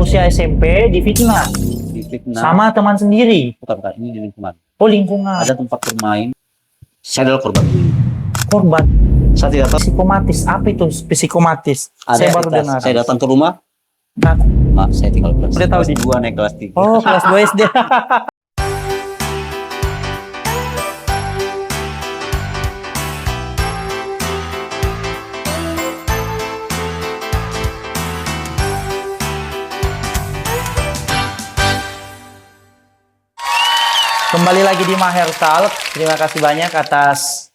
usia SMP difitnah Difitnah. sama teman sendiri. Bukan, ini di lingkungan. Oh, lingkungan. Ada tempat bermain. Saya adalah korban. Korban Saya tidak tahu. psikomatis. Apa itu psikomatis? Saya baru dengar. Saya datang ke rumah. Nah, Mak, saya tinggal kelas Udah tahu di 2 naik kelas 3. oh, kelas 2 SD. Kembali lagi di Maher Talk. Terima kasih banyak atas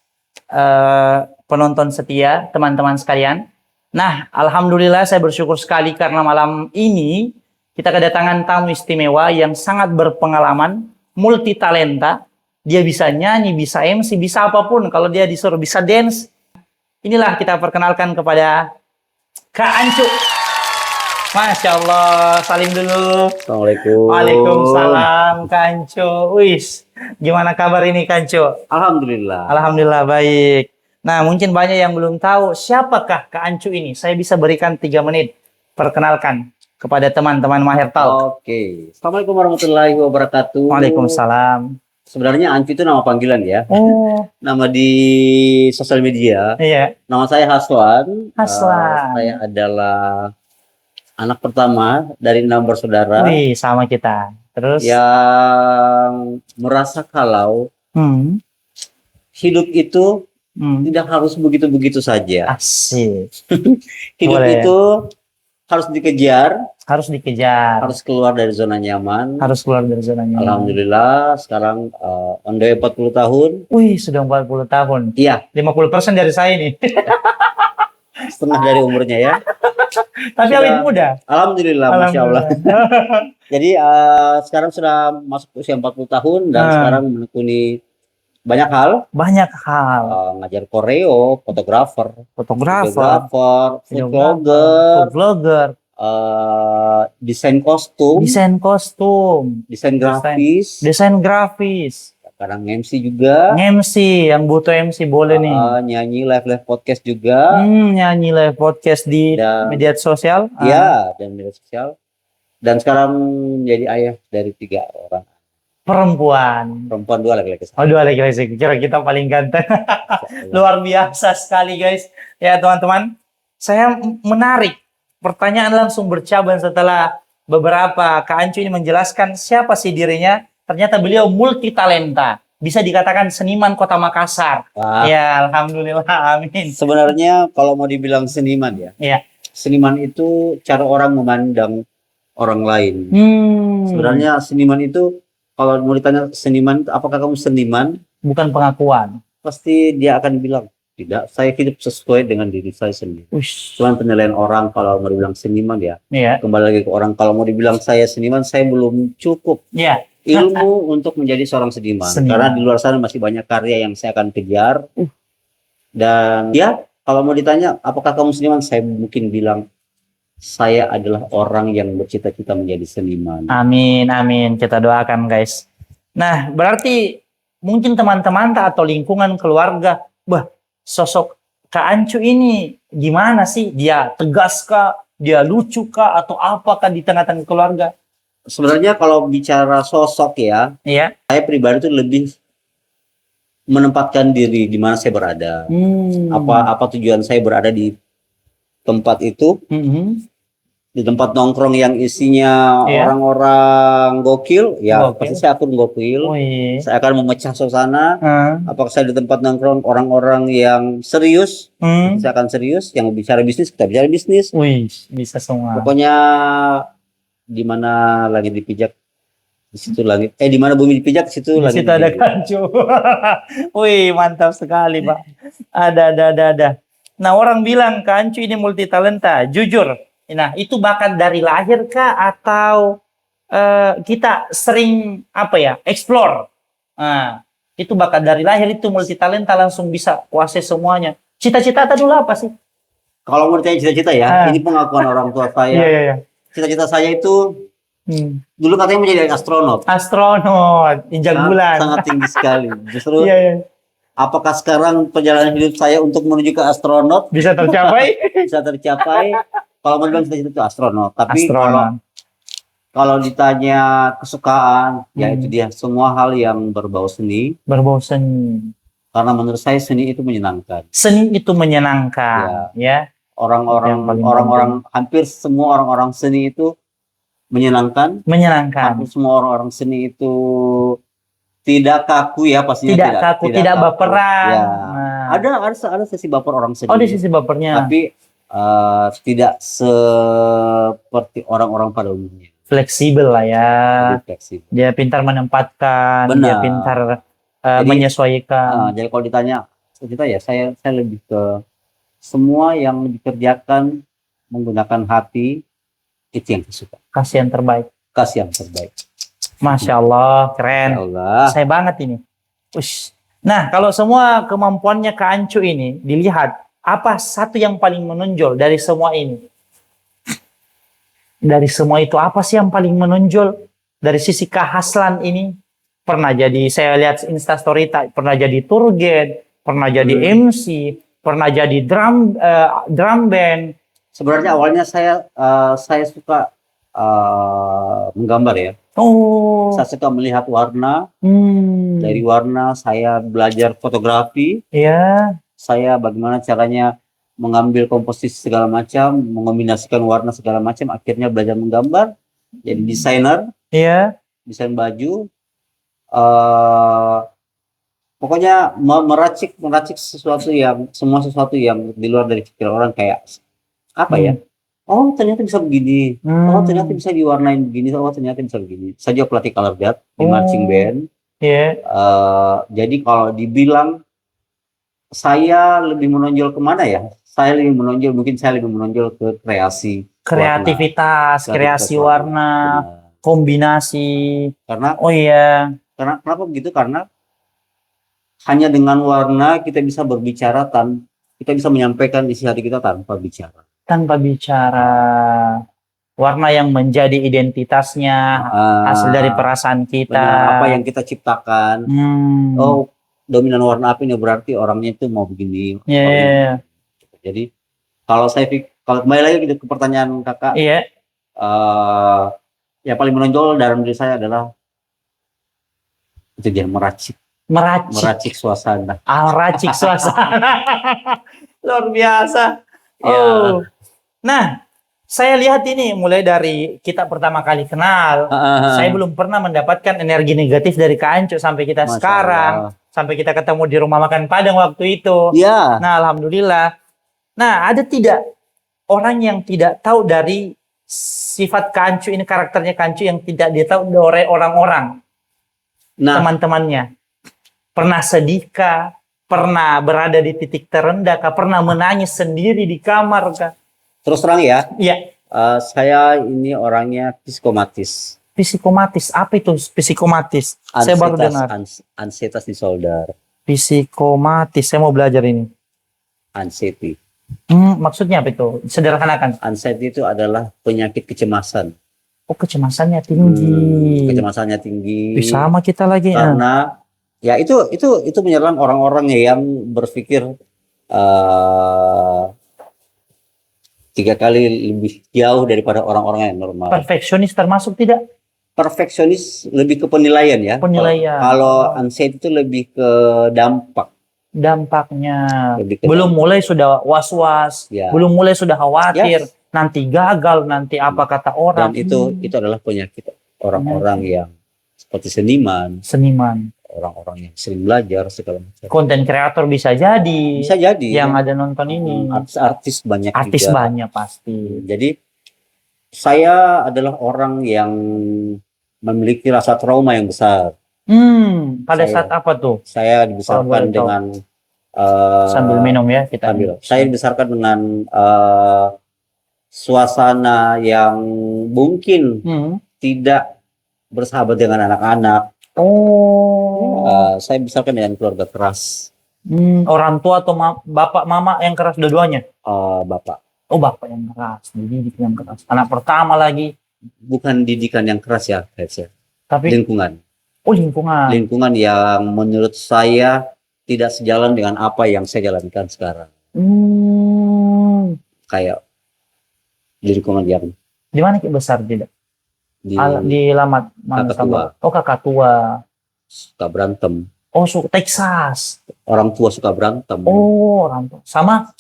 penonton setia, teman-teman sekalian. Nah, alhamdulillah saya bersyukur sekali karena malam ini kita kedatangan tamu istimewa yang sangat berpengalaman, multi talenta. Dia bisa nyanyi, bisa MC, bisa apapun. Kalau dia disuruh bisa dance. Inilah kita perkenalkan kepada Kak Ancu. Masya Allah, salim dulu. Assalamualaikum. Waalaikumsalam, Kak Ancu. Wis, gimana kabar ini, Kak Ancu? Alhamdulillah. Alhamdulillah baik. Nah, mungkin banyak yang belum tahu siapakah Kak Ancu ini. Saya bisa berikan 3 menit perkenalkan kepada teman-teman Maher Talk. Oke. Assalamualaikum warahmatullahi wabarakatuh. Waalaikumsalam. Sebenarnya Ancu itu nama panggilan ya. Oh, Nama di sosial media. iya. Nama saya Haswan. Haswan. Saya adalah anak pertama dari 6 bersaudara Wih, sama kita. Terus? yang merasa kalau Hmm. hidup itu Hmm. tidak harus begitu-begitu saja. Asik. Hidup Boleh. itu harus dikejar, Harus dikejar. harus keluar dari zona nyaman. Harus keluar dari zona nyaman. Alhamdulillah sekarang on the way 40 tahun. Wih, sudah 40 tahun. Iya, 50% dari saya nih. setengah dari umurnya ya. Tapi Sudah. awet muda. Alhamdulillah, Masya Allah. Alhamdulillah. Jadi sekarang sudah masuk usia 40 tahun dan Ah. sekarang menekuni banyak hal. Banyak hal. Ngajar koreo, fotografer, Fotografer, food blogger, food vlogger, desain kostum, desain kostum, desain grafis, desain grafis, kadang MC juga, MC yang butuh MC boleh nih. nyanyi live podcast juga, Nyanyi live podcast di Dan- media sosial. ya, dan media sosial. Dan sekarang menjadi ayah dari 3 orang, Perempuan. perempuan 2 laki-laki. Oh, 2 laki-laki. Kira kita paling ganteng. Luar biasa sekali, guys. Ya, teman-teman. Saya menarik. Pertanyaan langsung bercabang setelah beberapa Kak Ancu ini menjelaskan siapa sih dirinya. Ternyata beliau multi talenta. Bisa dikatakan seniman Kota Makassar. Wah, Ya, alhamdulillah. Amin. sebenarnya kalau mau dibilang seniman ya, Iya. seniman itu cara orang memandang orang lain. Sebenarnya seniman itu, kalau mau ditanya seniman, apakah kamu seniman? bukan pengakuan. Pasti dia akan bilang, tidak, saya hidup sesuai dengan diri saya sendiri. Ush. Cuman penilaian orang kalau mau dibilang seniman ya, Iya. kembali lagi ke orang, kalau mau dibilang saya seniman, saya belum cukup Iya. ilmu untuk menjadi seorang seniman. Seniman. Karena di luar sana masih banyak karya yang saya akan kejar. Dan ya, kalau mau ditanya, apakah kamu seniman? Saya mungkin bilang, saya adalah orang yang bercita-cita menjadi seniman. Amin, amin. Kita doakan, guys. Nah, berarti mungkin teman-teman atau lingkungan keluarga, wah, sosok Kak Ancu ini gimana sih? Dia tegas kah? Dia lucu kah? Atau apakah di tengah-tengah keluarga? Sebenarnya kalau bicara sosok ya, Iya. saya pribadi itu lebih menempatkan diri di mana saya berada. Apa tujuan saya berada di tempat itu, Mhm. di tempat nongkrong yang isinya Iya. orang-orang gokil, ya Gokil. pasti saya akan gokil. Wih. Saya akan memecah suasana. Ah. Apakah saya di tempat nongkrong orang-orang yang serius, Hmm. saya akan serius. Yang bicara bisnis, kita bicara bisnis. Wih, bisa semua. Pokoknya di mana langit dipijak, di situ langit. Di mana bumi dipijak, di situ Di langit situ ada dipijak. Kak Ancu. Wih, mantap sekali, Pak. Ada. Nah, orang bilang Kak Ancu ini multi talenta. Jujur. Nah, itu bakat dari lahir kah atau kita sering explore? Nah, itu bakat dari lahir, itu multi talenta langsung bisa kuasai semuanya. Cita-cita dulu apa sih? Kalau mau ditanya cita-cita ya, ini pengakuan orang tua saya. Iya. Cita-cita saya itu dulu katanya menjadi astronot. Astronot, injak bulan. Sangat tinggi sekali. Justru Iya. apakah sekarang perjalanan hidup saya untuk menuju ke astronot Bisa tercapai? bisa tercapai? Kalau mau bilang cita-cita itu astronot, tapi kalau Astronot. Kalau ditanya kesukaan, ya itu Hmm. dia semua hal yang berbau seni. Berbau seni. Karena menurut saya seni itu menyenangkan. Seni itu menyenangkan, ya. Yang paling Orang-orang hampir semua orang-orang seni itu menyenangkan. menyenangkan. Hampir semua orang-orang seni itu tidak kaku ya, pastinya Tidak kaku, tidak kaku. baperan. Ya, Nah. ada sesi baper orang seni. Oh, di sisi bapernya. Tapi tidak seperti orang-orang pada umumnya. Fleksibel lah ya. Lebih fleksibel. Dia pintar menempatkan, dia Benar. pintar Jadi, menyesuaikan. Jadi kalau ditanya kita ya, saya lebih ke semua yang dikerjakan menggunakan hati, itu yang saya suka. Kasih yang terbaik. Kasih yang terbaik. Masya Allah, keren. Ya Allah. Saya banget ini. Ush. Nah, kalau semua kemampuannya Kak Ancu ini dilihat, apa satu yang paling menonjol dari semua ini? Dari semua itu, apa sih yang paling menonjol dari sisi kehaslan ini? Pernah jadi, saya lihat Instastory, pernah jadi tour guide, pernah jadi MC, pernah jadi drum band. Sebenarnya awalnya saya suka menggambar ya. Oh, Saya suka melihat warna. Dari hmm, warna saya belajar fotografi. ya, Saya bagaimana caranya mengambil komposisi segala macam, mengombinasikan warna segala macam, akhirnya belajar menggambar, jadi desainer, ya, desain baju. Pokoknya meracik sesuatu yang di luar dari pikiran orang, kayak apa ya? Oh, ternyata bisa begini. Oh, ternyata bisa diwarnain begini. Oh, ternyata bisa begini. Saya juga pelatih color guard di marching band. ya, Jadi kalau dibilang saya lebih menonjol kemana ya? Mungkin saya lebih menonjol ke kreasi kreativitas, kreasi warna, Benar. kombinasi. Karena Oh iya, kenapa begitu? Karena hanya dengan warna kita bisa berbicara kita bisa menyampaikan isi hati kita tanpa bicara. tanpa bicara. Warna yang menjadi identitasnya, hasil dari perasaan kita. Benar, apa yang kita ciptakan. Oh, dominan warna apa ini, berarti orangnya itu mau begini. Yeah. Jadi kalau kembali lagi ke pertanyaan kakak, Iya. yang paling menonjol dalam diri saya adalah itu dia, meracik suasana. Meracik suasana. Luar biasa. Ya. Oh. Nah, saya lihat ini mulai dari kita pertama kali kenal, saya belum pernah mendapatkan energi negatif dari Kak Ancu sampai kita Masya sekarang, Allah. sampai kita ketemu di rumah makan Padang waktu itu. Ya. Nah, alhamdulillah. Nah, ada tidak orang yang tidak tahu dari sifat Kak Ancu ini, karakternya Kak Ancu yang tidak ditahu oleh orang-orang, teman-temannya? Pernah sedihkah? Pernah berada di titik terendah kah? Pernah menangis sendiri di kamar kah? Terus terang ya, Iya. saya ini orangnya psikomatis. Psikomatis, apa itu psikomatis? Saya baru dengar. Ansietas disorder. Psikomatis, saya mau belajar ini. Anxiety. Maksudnya apa itu? Sederhanakan. Anxiety itu adalah penyakit kecemasan. Oh, kecemasannya tinggi. Kecemasannya tinggi. Sama kita lagi. Karena ya itu menyerang orang-orang yang berpikir 3 kali lebih jauh daripada orang-orang yang normal. Perfeksionis termasuk tidak? Perfeksionis lebih ke penilaian ya. Penilaian. Kalau anxiety itu lebih ke dampaknya. Lebih ke belum mulai sudah was-was, ya. Belum mulai sudah khawatir, nanti gagal, nanti apa kata orang. Dan itu adalah penyakit orang-orang yang seperti seniman, orang-orang yang sering belajar segala macam. Konten kreator bisa jadi. Yang ada nonton ini. Artis banyak juga. Artis banyak pasti. Jadi saya adalah orang yang memiliki rasa trauma yang besar. Pada saat apa tuh? Saya dibesarkan dengan sambil minum ya kita. Saya dibesarkan dengan suasana yang mungkin tidak bersahabat dengan anak-anak. Saya dibesarkan dengan keluarga keras. Orang tua atau bapak mama yang keras dua-duanya? Bapak. Oh, bapak yang keras, dididik yang keras. Anak pertama lagi. Bukan didikan yang keras ya, tapi lingkungan. Oh, lingkungan. Lingkungan yang menurut saya tidak sejalan dengan apa yang saya jalankan sekarang. Kayak lingkungan yang. Di mana besar tidak? Dilamat mana kakak sama? tua. Oh, kakak tua. Suka berantem. Oh, Texas. Orang tua suka berantem. Oh, orang tua. Sama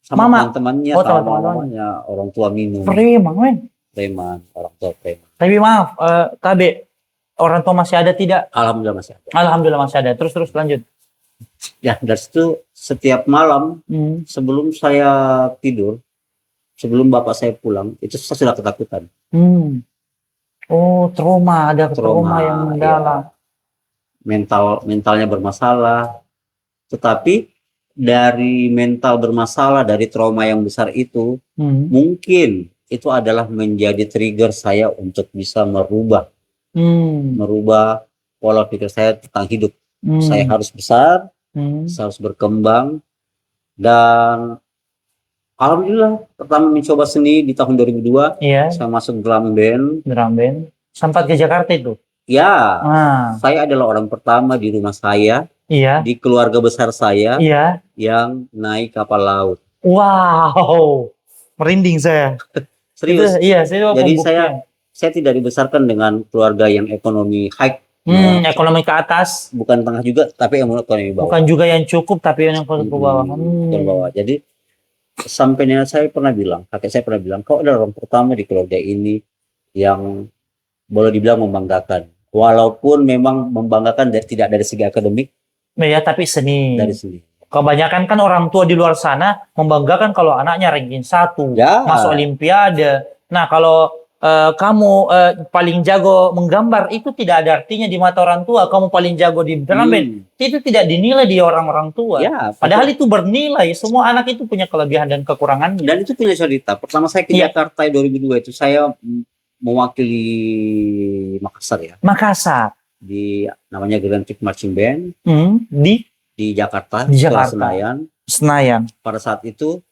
Sama mama. teman-temannya, Oh, sama teman-teman. mamanya, orang tua minum. Preman, men. Preman, orang tua preman. Tapi maaf, KB, orang tua masih ada tidak? Alhamdulillah masih ada. Alhamdulillah masih ada. Terus lanjut. Ya, dari situ setiap malam sebelum saya tidur, sebelum bapak saya pulang, itu saya sudah ketakutan. Oh, trauma, ada trauma yang Ya, mendalam. mentalnya bermasalah. Tetapi dari mental bermasalah, dari trauma yang besar itu, mungkin itu adalah menjadi trigger saya untuk bisa merubah pola pikir saya tentang hidup. Saya harus besar, saya harus berkembang, dan alhamdulillah pertama mencoba seni di tahun 2002, saya masuk drum band. Sempat ke Jakarta itu? Ya, saya adalah orang pertama di rumah saya, di keluarga besar saya, yang naik kapal laut. Wow, merinding saya. Serius? Itu, jadi saya tidak dibesarkan dengan keluarga yang ekonomi high. Ekonomi ke atas. Bukan tengah juga, tapi ekonomi bawah. Bukan juga yang cukup, tapi yang ke bawah. Bawah. Jadi sampai nenek saya pernah bilang, kakek saya pernah bilang, kau adalah orang pertama di keluarga ini yang boleh dibilang membanggakan. Walaupun memang membanggakan tidak dari segi akademik. Ya, tapi seni. Dari seni. Kebanyakan kan orang tua di luar sana membanggakan kalau anaknya ranking 1, masuk olimpiade. Nah, kalau kamu paling jago menggambar, itu tidak ada artinya di mata orang tua. Kamu paling jago di drum band, itu tidak dinilai di orang-orang tua. Padahal itu bernilai. Semua anak itu punya kelebihan dan kekurangan. Dan itu punya cerita. Pertama saya ke Jakarta 2002 itu saya mewakili Makassar ya. Makassar. Di namanya Gelantik Marching Band. Di Jakarta, Senayan. Pada saat itu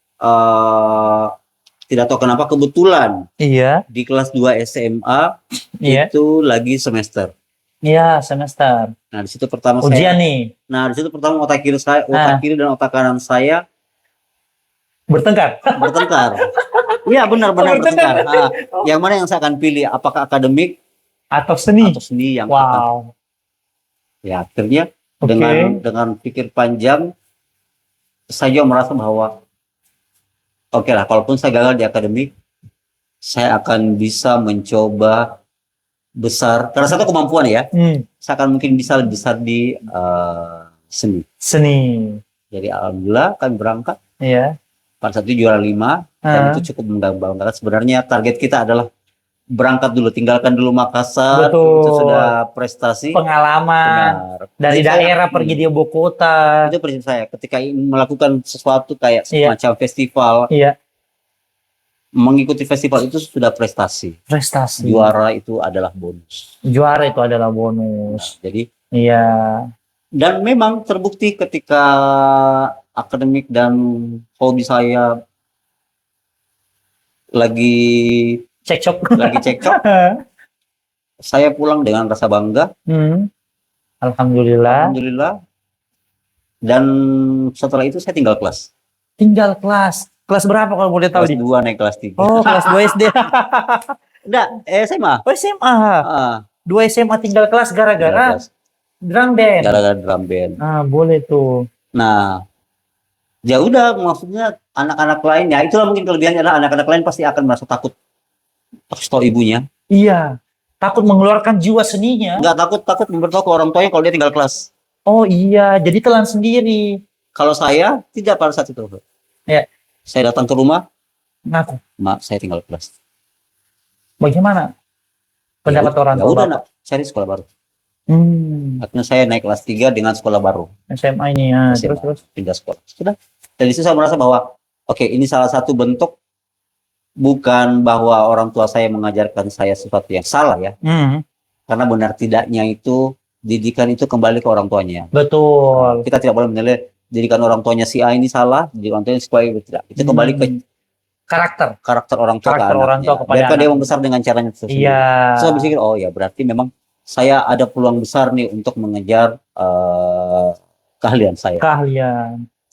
tidak tahu kenapa kebetulan di kelas 2 SMA itu lagi semester. Iya, semester. Nah, di situ pertama ujian nih. Nah, di situ pertama otak kiri dan otak kanan saya bertengkar. Iya, benar-benar bertengkar. Nah, yang mana yang saya akan pilih? Apakah akademik atau seni? Yang akan. Ya, akhirnya dengan pikir panjang saya merasa bahwa oke lah, kalaupun saya gagal di akademik, saya akan bisa mencoba besar. Karena satu kemampuan ya, saya akan mungkin bisa lebih besar di seni. Jadi alhamdulillah kami berangkat. Pada saat itu juara 5, dan itu cukup membanggakan. Sebenarnya target kita adalah berangkat dulu, tinggalkan dulu Makassar. Itu sudah prestasi. Pengalaman. Dari daerah pergi di ibu kota. Itu prinsip saya. Ketika melakukan sesuatu kayak semacam festival, mengikuti festival itu sudah prestasi. Juara itu adalah bonus. Nah, jadi. Dan memang terbukti ketika akademik dan hobi saya lagi cekcok. Saya pulang dengan rasa bangga. Alhamdulillah. Dan setelah itu saya tinggal kelas. Kelas berapa kalau boleh tahu? Kelas 2 naik kelas 3. Oh, kelas 2 SD. Enggak, SMA. Oh, SMA. 2 SMA tinggal kelas gara-gara drum band. Boleh tuh. Nah, ya udah, maksudnya anak-anak lain ya, itulah mungkin kelebihannya adalah anak-anak lain pasti akan merasa takut. Tahu ibunya. Iya. Takut mengeluarkan jiwa seninya. Enggak takut memberitahu ke orang tuanya kalau dia tinggal kelas. Oh iya, jadi telan sendiri. Kalau saya tidak pada saat itu. Saya datang ke rumah. Ngaku. Mak, saya tinggal kelas. Bagaimana pendapat orang tua? Ya udah, nak, cari sekolah baru. Akhirnya saya naik kelas 3 dengan sekolah baru. SMA ini ya. Terus pindah sekolah. Sudah. Dari situ saya merasa bahwa oke, ini salah satu bentuk, bukan bahwa orang tua saya mengajarkan saya sesuatu yang salah ya. Karena benar tidaknya itu didikan itu kembali ke orang tuanya. Betul. Kita tidak boleh menilai didikan orang tuanya si A ini salah, didikan orang tuanya si A itu tidak. Itu kembali ke karakter orang tua ke anaknya. Biarkan dia membesar dengan caranya tersebut. Saya berpikir, oh ya berarti memang saya ada peluang besar nih untuk mengejar keahlian saya.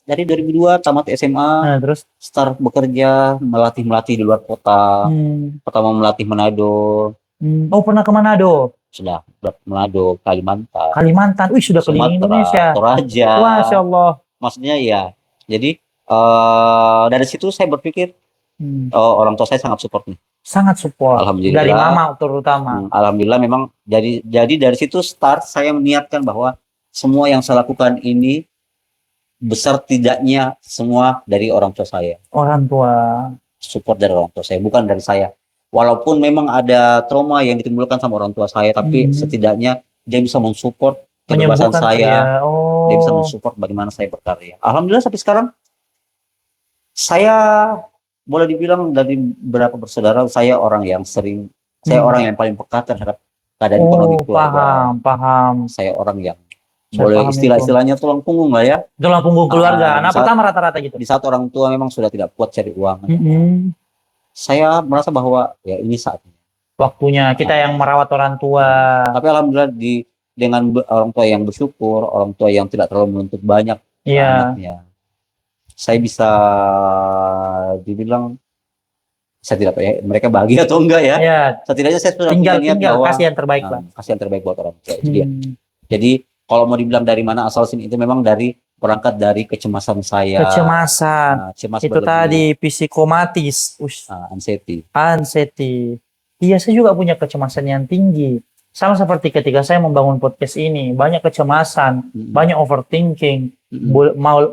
Dari 2002 tamat SMA, terus start bekerja, melatih di luar kota. Pertama melatih Manado, Oh, pernah ke Manado, Sudah Manado, Kalimantan, Kalimantan. Wih, sudah keliling Indonesia. Sumatera, Toraja. Masya Allah. Maksudnya ya. Jadi dari situ saya berpikir orang tua saya sangat support nih. Sangat support. Alhamdulillah. Dari mama terutama. Alhamdulillah memang jadi dari situ start saya meniatkan bahwa semua yang saya lakukan ini besar tidaknya semua dari orang tua saya. Orang tua. Support dari orang tua saya, bukan dari saya. Walaupun memang ada trauma yang ditimbulkan sama orang tua saya, tapi setidaknya dia bisa mensupport kebebasan Menyembuhkan saya. Oh. Dia bisa mensupport bagaimana saya berkarya. Alhamdulillah sampai sekarang saya boleh dibilang dari beberapa bersaudara saya orang yang saya orang yang paling peka terhadap keadaan ekonomi keluarga. Paham. Saya orang yang Saya boleh paham istilahnya tulang punggung lah ya. Tulang punggung keluarga. Anak pertama rata-rata gitu. Di saat orang tua memang sudah tidak kuat cari uang. Saya merasa bahwa ya ini saatnya. Waktunya kita yang merawat orang tua. Tapi alhamdulillah dengan orang tua yang bersyukur, orang tua yang tidak terlalu menuntut banyak anaknya. Saya bisa dibilang, saya tidak tahu ya mereka bahagia atau enggak ya. Setidaknya saya sudah tinggal bahwa kasih yang terbaik lah. Kasih yang terbaik buat orang tua. Jadi kalau mau dibilang dari mana asal sini itu memang berangkat dari kecemasan saya. Kecemasan. Itu tadi psikomatis. Anxiety. Iya, saya juga punya kecemasan yang tinggi. Sama seperti ketika saya membangun podcast ini, banyak kecemasan, banyak overthinking.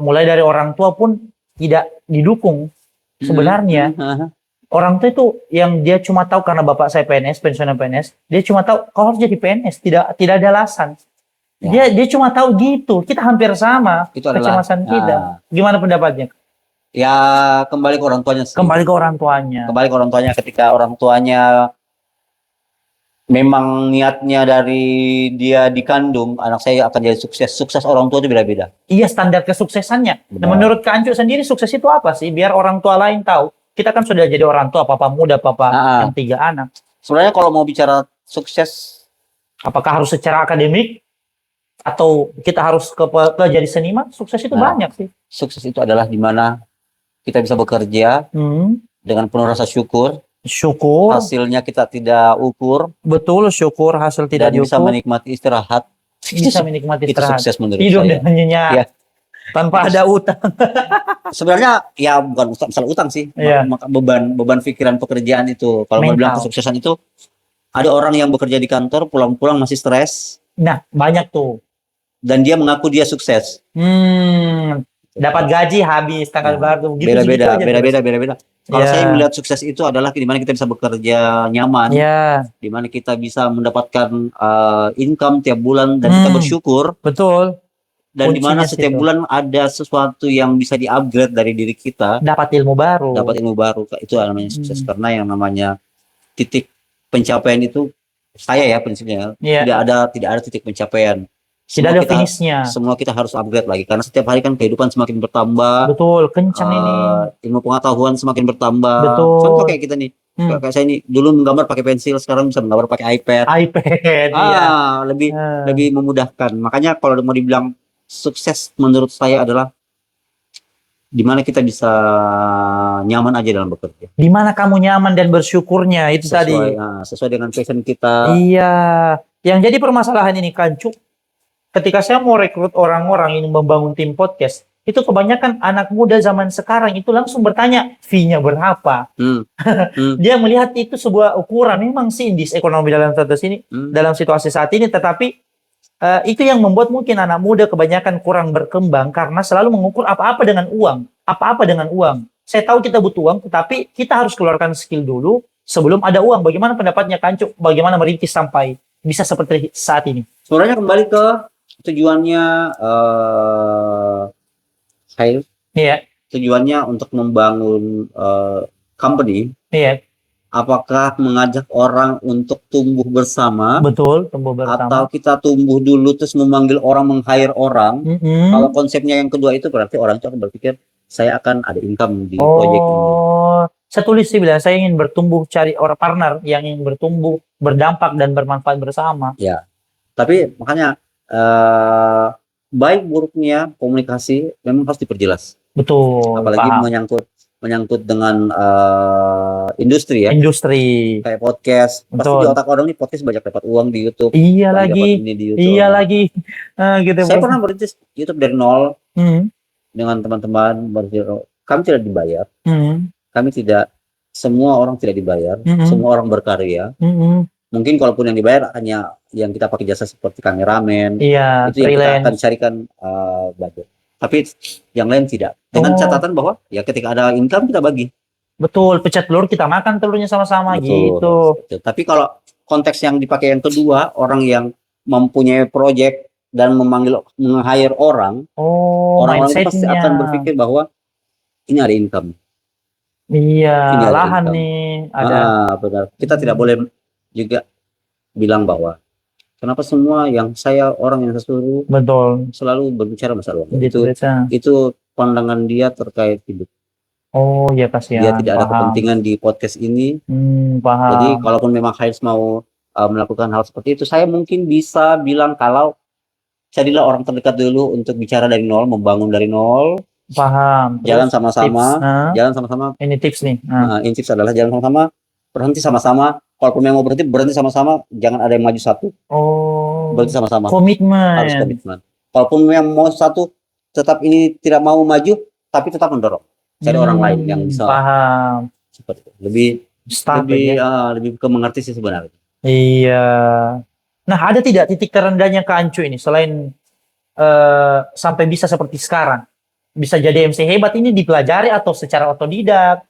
Mulai dari orang tua pun tidak didukung. Sebenarnya orang tua itu yang dia cuma tahu karena bapak saya PNS, pensiunan PNS, dia cuma tahu kau harus jadi PNS, tidak ada alasan. Dia cuma tahu gitu. Kita hampir sama kecemasan kita. Gimana pendapatnya? Ya kembali ke orang tuanya sih. Kembali ke orang tuanya. Ketika orang tuanya memang niatnya dari dia dikandung anak saya akan jadi sukses. Sukses orang tua itu beda-beda. Iya, standar kesuksesannya. Nah, menurut Kak Ancu sendiri sukses itu apa sih? Biar orang tua lain tahu. Kita kan sudah jadi orang tua, papa muda, yang 3 anak. Sebenarnya kalau mau bicara sukses, apakah harus secara akademik atau kita harus ke jadi seniman? Sukses itu banyak sih. Sukses itu adalah di mana kita bisa bekerja dengan penuh rasa syukur. Hasilnya kita tidak ukur. Betul, syukur hasil tidak diukur. Bisa menikmati istirahat. Bisa menikmati istirahat. Itu sukses menurut Tidur saya. dengan nyenyak. Tanpa ada utang. Sebenarnya ya bukan masalah utang sih. Beban pikiran pekerjaan itu. Kalau mau bilang kesuksesan itu, ada orang yang bekerja di kantor pulang-pulang masih stres. Nah, banyak tuh. Dan dia mengaku dia sukses. Dapat gaji habis tanggal baru. Beda-beda. Kalau saya melihat sukses itu adalah di mana kita bisa bekerja nyaman, di mana kita bisa mendapatkan income tiap bulan dan kita bersyukur. Betul. Dan di mana setiap bulan ada sesuatu yang bisa di-upgrade dari diri kita. Dapat ilmu baru. Itu namanya sukses. Karena yang namanya titik pencapaian itu saya ya prinsipnya tidak ada titik pencapaian. Tidak ada finishnya. Semua kita harus upgrade lagi karena setiap hari kan kehidupan semakin bertambah. Betul, kencang ini. Ilmu pengetahuan semakin bertambah. Betul. Contoh kayak kita nih, kayak saya ini dulu menggambar pakai pensil, sekarang bisa menggambar pakai iPad. Lebih memudahkan. Makanya kalau mau dibilang sukses menurut saya adalah di mana kita bisa nyaman aja dalam bekerja. Di mana kamu nyaman dan bersyukurnya itu sesuai dengan passion kita. Iya. Yang jadi permasalahan ini Kancu, ketika saya mau rekrut orang-orang yang membangun tim podcast, itu kebanyakan anak muda zaman sekarang itu langsung bertanya fee-nya berapa. Dia melihat itu sebuah ukuran. Memang sih indeks ekonomi dalam situasi saat ini, tetapi itu yang membuat mungkin anak muda kebanyakan kurang berkembang karena selalu mengukur apa-apa dengan uang. Saya tahu kita butuh uang, tetapi kita harus keluarkan skill dulu sebelum ada uang. Bagaimana pendapatnya Kancu? Bagaimana merintis sampai bisa seperti saat ini? Sebenarnya kembali ke tujuannya tujuannya untuk membangun company. Apakah mengajak orang untuk tumbuh bersama? Betul, tumbuh bersama. Atau kita tumbuh dulu terus memanggil orang, meng-hire orang? Kalau konsepnya yang kedua itu berarti orang itu akan berpikir saya akan ada income di proyek ini. Saya tulis sih bilang saya ingin bertumbuh, cari orang partner yang ingin bertumbuh, berdampak dan bermanfaat bersama. Ya, tapi makanya baik buruknya komunikasi memang harus diperjelas. Betul. Apalagi menyangkut menyangkut dengan industri ya, Industri. kayak podcast. Pasti Betul. di otak orang nih podcast banyak dapat uang di YouTube, Iya banyak dapat lagi. ini di YouTube. Iya lagi. Gitu Saya bro. pernah merintis YouTube dari nol Hmm. dengan teman-teman. Kami tidak dibayar, Hmm. kami tidak, semua orang tidak dibayar, Hmm. semua orang berkarya. Hmm. Mungkin kalaupun yang dibayar hanya yang kita pakai jasa seperti kameramen, Iya, itu yang kita akan freelance. carikan budget. Tapi yang lain tidak. Dengan Oh. catatan bahwa ya ketika ada income kita bagi. Betul, pecah telur kita makan telurnya sama-sama Betul. gitu. Betul. Tapi kalau konteks yang dipakai yang kedua, orang yang mempunyai project dan meng-hire orang, Oh, orang-orang itu pasti mindsetnya. akan berpikir bahwa ini ada income. Iya, Ini ada lahan income. nih ada. Benar. Kita tidak boleh juga bilang bahwa kenapa semua yang saya orang yang saya suruh Betul. selalu berbicara masalah uang. Gitu, Itu pandangan dia terkait hidup. oh ya Dia kasihan. tidak ada Paham. kepentingan di podcast ini. Paham. Jadi kalaupun memang Hayes mau melakukan hal seperti itu, saya mungkin bisa bilang kalau carilah orang terdekat dulu untuk bicara dari nol, membangun dari nol. Paham. Terus Jalan sama-sama, tips. jalan sama-sama. Ini tips nih. Ini tips adalah jalan sama-sama, berhenti sama-sama. Kalaupun memang mau berhenti sama-sama, jangan ada yang maju satu. Oh. Berhenti sama-sama. Komitmen. Harus komitmen. Kalaupun memang mau satu, tetap ini tidak mau maju, tapi tetap mendorong. Cari orang lain yang bisa. Paham. Seperti itu. Lebih ke mengerti sih sebenarnya. Iya. Nah, ada tidak titik terendahnya Kak Ancu ini selain sampai bisa seperti sekarang? Bisa jadi MC hebat ini dipelajari atau secara otodidak?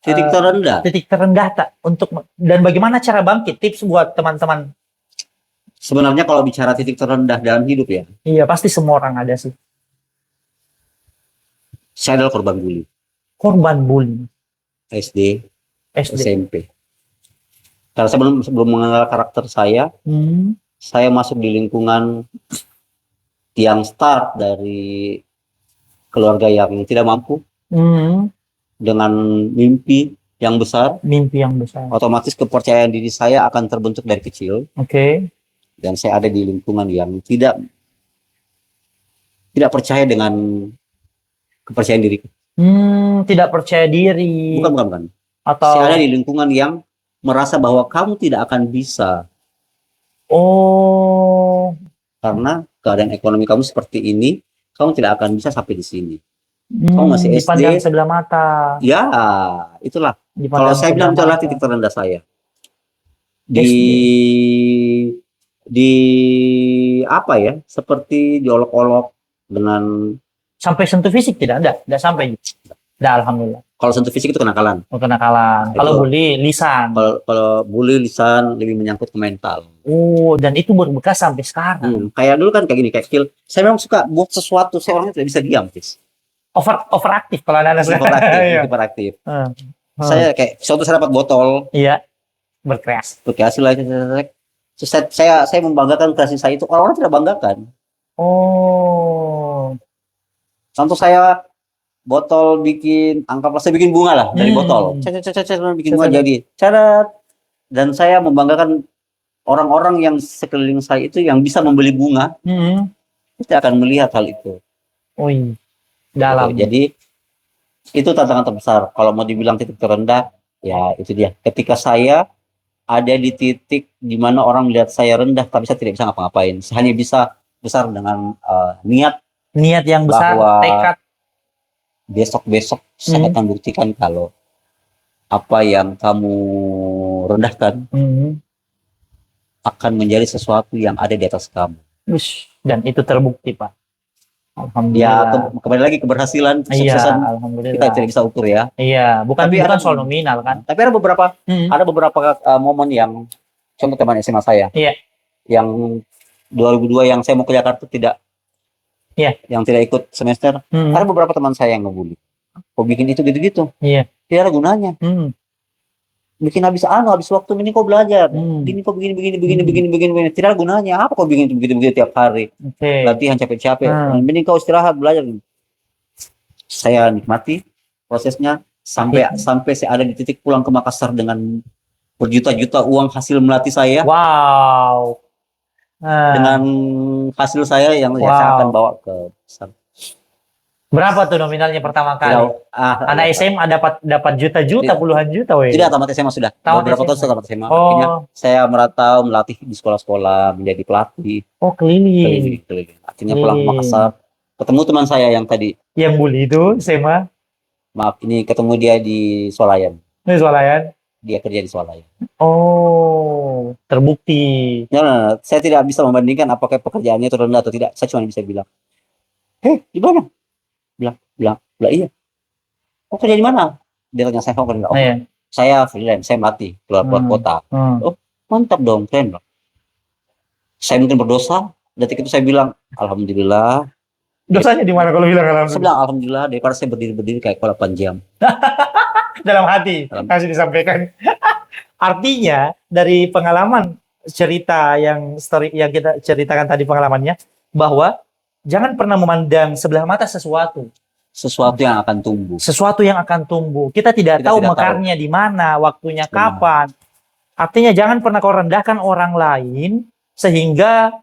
Titik terendah. Titik terendah tak untuk, dan bagaimana cara bangkit? Tips buat teman-teman. Sebenarnya kalau bicara titik terendah dalam hidup ya. Iya, pasti semua orang ada sih. Saya adalah korban bully. Korban bully. SD. SMP. Karena sebelum mengenal karakter saya masuk di lingkungan yang start dari keluarga yang tidak mampu, dengan mimpi yang besar. Otomatis kepercayaan diri saya akan terbentuk dari kecil. Dan saya ada di lingkungan yang tidak percaya dengan kepercayaan diri. Tidak percaya diri. Bukan. Atau saya ada di lingkungan yang merasa bahwa kamu tidak akan bisa. Oh. Karena keadaan ekonomi kamu seperti ini, kamu tidak akan bisa sampai di sini. Kamu masih SD. Dipandang sebelah mata. Ya, itulah. Kalau saya bilang itu adalah titik terendah saya. Di apa ya? Seperti diolok-olok dengan. Sampai sentuh fisik tidak sampai. Tidak, alhamdulillah. Kalau sentuh fisik itu kenakalan. Kenakalan. Kalau bully lisan. Kalau bully lisan lebih menyangkut ke mental. Oh, dan itu berbekas sampai sekarang. Kayak dulu kan kayak gini, kayak kecil. Saya memang suka buat sesuatu, saya orangnya tidak bisa diam, guys. Overaktif kalau ada Overaktif. Saya kayak suatu saya dapat botol. Iya. Berkreasi lah. Saya membanggakan kreasi saya itu, orang-orang tidak banggakan. Oh. Contoh saya botol anggaplah saya bikin bunga lah dari botol. Saya bikin bunga jadi. Dan saya membanggakan orang-orang yang sekeliling saya itu yang bisa membeli bunga. Kita akan melihat hal itu. Dalam. Jadi itu tantangan terbesar. Kalau mau dibilang titik terendah, ya itu dia. Ketika saya ada di titik di mana orang melihat saya rendah, tapi saya tidak bisa ngapa-ngapain. Saya hanya bisa besar dengan niat yang besar, tekad. Besok saya akan buktikan kalau apa yang kamu rendahkan akan menjadi sesuatu yang ada di atas kamu. Dan itu terbukti, Pak. Alhamdulillah. Ya, kembali lagi keberhasilan, kesuksesan. Iya, alhamdulillah. Kita tidak bisa ukur ya. Iya, bukan soal nominal kan. Tapi ada beberapa momen yang, contoh teman SMA saya. Iya. Yang 2002 yang saya mau ke Jakarta yang tidak ikut semester. Ada beberapa teman saya yang ngebully. Kok bikin itu gitu-gitu? Iya. Tidak ada gunanya. Bikin habis waktu ini kok belajar. Ini kok begini. Tidak ada gunanya. Apa kok bikin begitu tiap hari? Latihan capek-capek. Mending kau istirahat belajar. Saya nikmati prosesnya sampai saya ada di titik pulang ke Makassar dengan berjuta-juta uang hasil melatih saya. Wow. Dengan hasil saya yang saya akan bawa ke besar. Berapa tuh nominalnya pertama kali? Anak Tidak, SMA dapat juta-juta, Tidak. puluhan juta, weh. tidak tamat SMA sudah. Tamat Beberapa tahun SMA. sudah tamat SMA. Akhirnya Oh, saya merantau melatih di sekolah-sekolah, menjadi pelatih, oh keliling. keliling. Akhirnya pulang ke Keliling. Makassar, ketemu teman saya yang tadi, Yang bully itu SMA. maaf, ini ketemu dia di Swalayan. Ini Swalayan. Dia kerja di Swalayan. Oh, terbukti. Nah, saya tidak bisa membandingkan apakah pekerjaannya itu rendah atau tidak. Saya cuma bisa bilang, di mana? Bilang, iya. Oh, kerja di mana? Dia tanya saya, oh, Iya. saya freelance, saya melatih keluar kota. Oh, mantap dong, keren dong. Saya mungkin berdosa. Detik itu saya bilang, alhamdulillah. Dosanya di mana kalau bilang Saya alhamdulillah? bilang alhamdulillah daripada saya berdiri kayak 8 jam. Dalam hati harus disampaikan. Artinya dari pengalaman cerita yang story yang kita ceritakan tadi pengalamannya, bahwa jangan pernah memandang sebelah mata sesuatu. Sesuatu yang akan tumbuh. Sesuatu yang akan tumbuh. Kita tidak tahu mekarnya di mana, waktunya kapan. Artinya jangan pernah kau rendahkan orang lain sehingga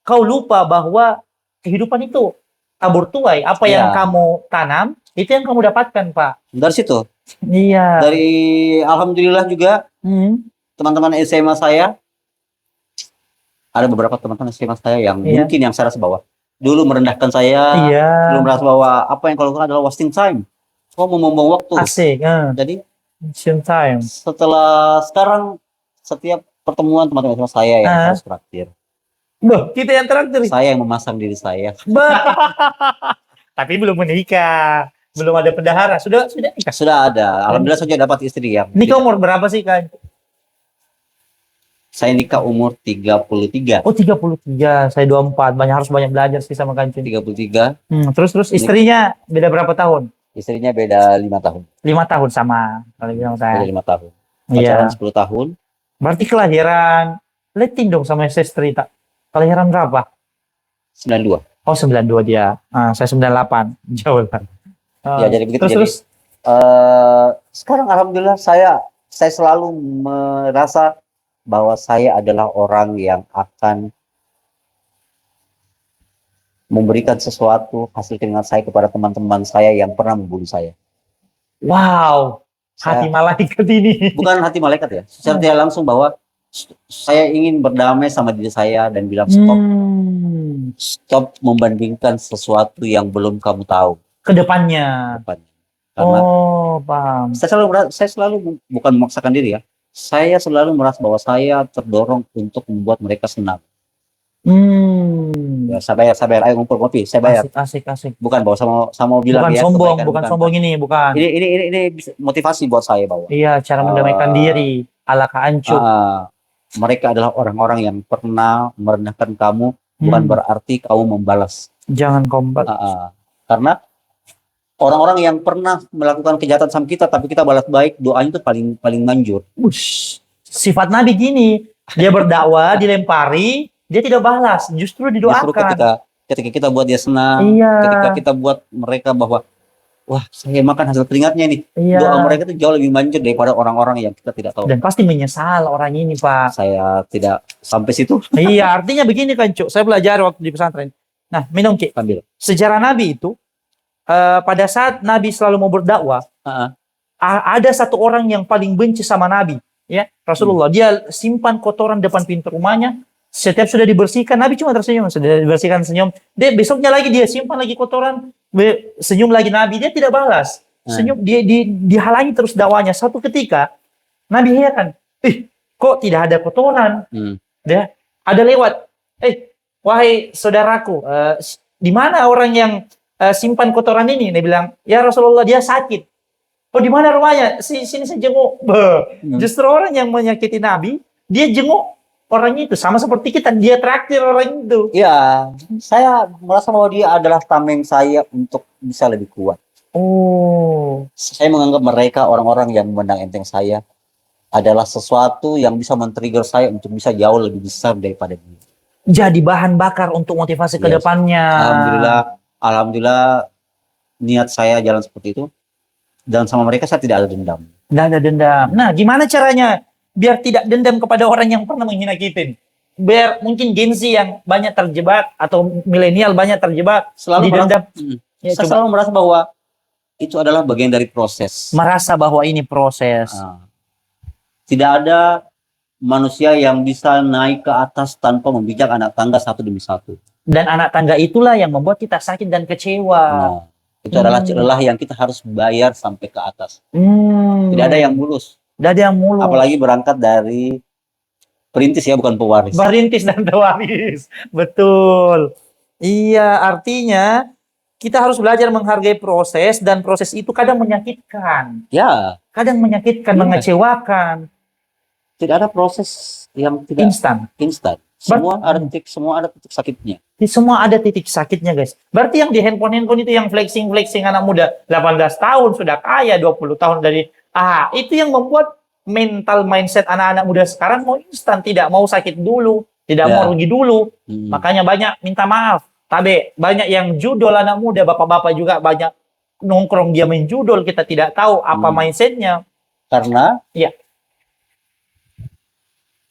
kau lupa bahwa kehidupan itu tabur tuai. Apa yang kamu tanam, itu yang kamu dapatkan, Pak. Dari situ. Iya. Dari alhamdulillah juga teman-teman SMA saya, ada beberapa teman-teman SMA saya yang mungkin yang saya rasa bahwa dulu merendahkan saya, dulu merasa bahwa apa yang kalau lakukan adalah wasting time. Kau membuang waktu. Asik. Jadi wasting time. Setelah sekarang setiap pertemuan teman-teman SMA saya yang harus traktir. Loh, kita yang traktir. Saya yang memasang diri saya. Tapi belum menikah, belum ada pendahara. Sudah nikah? Sudah ada. Alhamdulillah saya dapat istri yang. Nikah umur berapa sih, Kak? Saya nikah umur 33. Oh, 33. Saya 24. Harus banyak belajar sih sama Kancing. 33. Terus istrinya beda berapa tahun? Istrinya beda 5 tahun. 5 tahun sama kalau bilang saya. Beda 5 tahun. Pacaran 10 tahun. Berarti kelahiran leting dong sama istri tak. Kelahiran berapa? 92. Oh, 92 dia. Saya 98. Jauh lah. Ya, jadi begitu. Terus sekarang alhamdulillah saya selalu merasa bahwa saya adalah orang yang akan memberikan sesuatu hasil keringat saya kepada teman-teman saya yang pernah membuli saya. Wow, hati malaikat ini. Bukan hati malaikat ya, secara tidak langsung bahwa saya ingin berdamai sama diri saya dan bilang stop membandingkan sesuatu yang belum kamu tahu. Kedepannya. Karena paham. Saya selalu bukan memaksakan diri ya. Saya selalu merasa bahwa saya terdorong untuk membuat mereka senang. Ya, saya bayar, ayo ngumpul kopi, saya bayar. Asik. Bukan bahwa sama bilang bukan ya. Sombong, bukan sombong ini, bukan. Ini motivasi buat saya bahwa. Iya, cara mendamaikan diri, ala Kaancu. Mereka adalah orang-orang yang pernah merendahkan kamu, bukan berarti kamu membalas. Jangan kombat. Karena orang-orang yang pernah melakukan kejahatan sama kita, tapi kita balas baik, doanya itu paling manjur. Sifat Nabi gini, dia berdakwah, dilempari, dia tidak balas, justru didoakan. Justru ketika kita buat dia senang, ketika kita buat mereka bahwa, wah saya makan hasil keringatnya nih, doa mereka itu jauh lebih manjur daripada orang-orang yang kita tidak tahu. Dan pasti menyesal orang ini, Pak. Saya tidak sampai situ. Iya, artinya begini kan, Cuk. Saya belajar waktu di pesantren. Nah, minum Ki. Sejarah Nabi itu, pada saat Nabi selalu mau berdakwah, ada satu orang yang paling benci sama Nabi, ya Rasulullah. Dia simpan kotoran depan pintu rumahnya. Setiap sudah dibersihkan, Nabi cuma tersenyum. Sudah dibersihkan senyum. Dia besoknya lagi dia simpan lagi kotoran, senyum lagi Nabi. Dia tidak balas. Senyum, dia dihalangi terus dakwanya. Satu ketika Nabi heran, kok tidak ada kotoran? Dia ada lewat. Wahai saudaraku, di mana orang yang simpan kotoran ini? Dia bilang, ya Rasulullah, dia sakit. Oh, di mana rumahnya? Sini saya jenguk. Justru orang yang menyakiti Nabi, dia jenguk orang itu. Sama seperti kita, dia traktir orang itu. Iya, saya merasa bahwa dia adalah tameng saya untuk bisa lebih kuat. Saya menganggap mereka orang-orang yang memandang enteng saya adalah sesuatu yang bisa men-trigger saya untuk bisa jauh lebih besar daripada dia. Jadi bahan bakar untuk motivasi ke depannya. Alhamdulillah niat saya jalan seperti itu. Dan sama mereka saya tidak ada dendam. Tidak ada dendam. Nah, gimana caranya biar tidak dendam kepada orang yang pernah menghina kita? Biar mungkin Gen Z yang banyak terjebak atau milenial banyak terjebak di dendam. Ya, Saya coba selalu merasa bahwa itu adalah bagian dari proses. merasa bahwa ini proses. Ah, tidak ada manusia yang bisa naik ke atas tanpa membijak anak tangga satu demi satu. Dan anak tangga itulah yang membuat kita sakit dan kecewa. Nah, itu adalah Hmm. lelah yang kita harus bayar sampai ke atas. Hmm. Tidak ada yang mulus. Tidak ada yang mulus. Apalagi berangkat dari perintis ya, bukan pewaris. Berintis dan pewaris. Betul. Iya, artinya kita harus belajar menghargai proses dan proses itu kadang menyakitkan. Ya, Kadang menyakitkan, Iya. mengecewakan. tidak ada proses yang tidak Instan. instan. Semua ada titik sakitnya. Di semua ada titik sakitnya, guys. Berarti yang di handphone itu yang flexing anak muda 18 tahun sudah kaya, 20 tahun dari itu yang membuat mindset anak-anak muda sekarang mau instan, tidak mau sakit dulu, tidak Ya. mau rugi dulu. Hmm. Makanya banyak minta maaf. Tapi banyak yang judol anak muda, bapak-bapak juga banyak nongkrong dia main judol, kita tidak tahu apa mindsetnya. Karena Ya.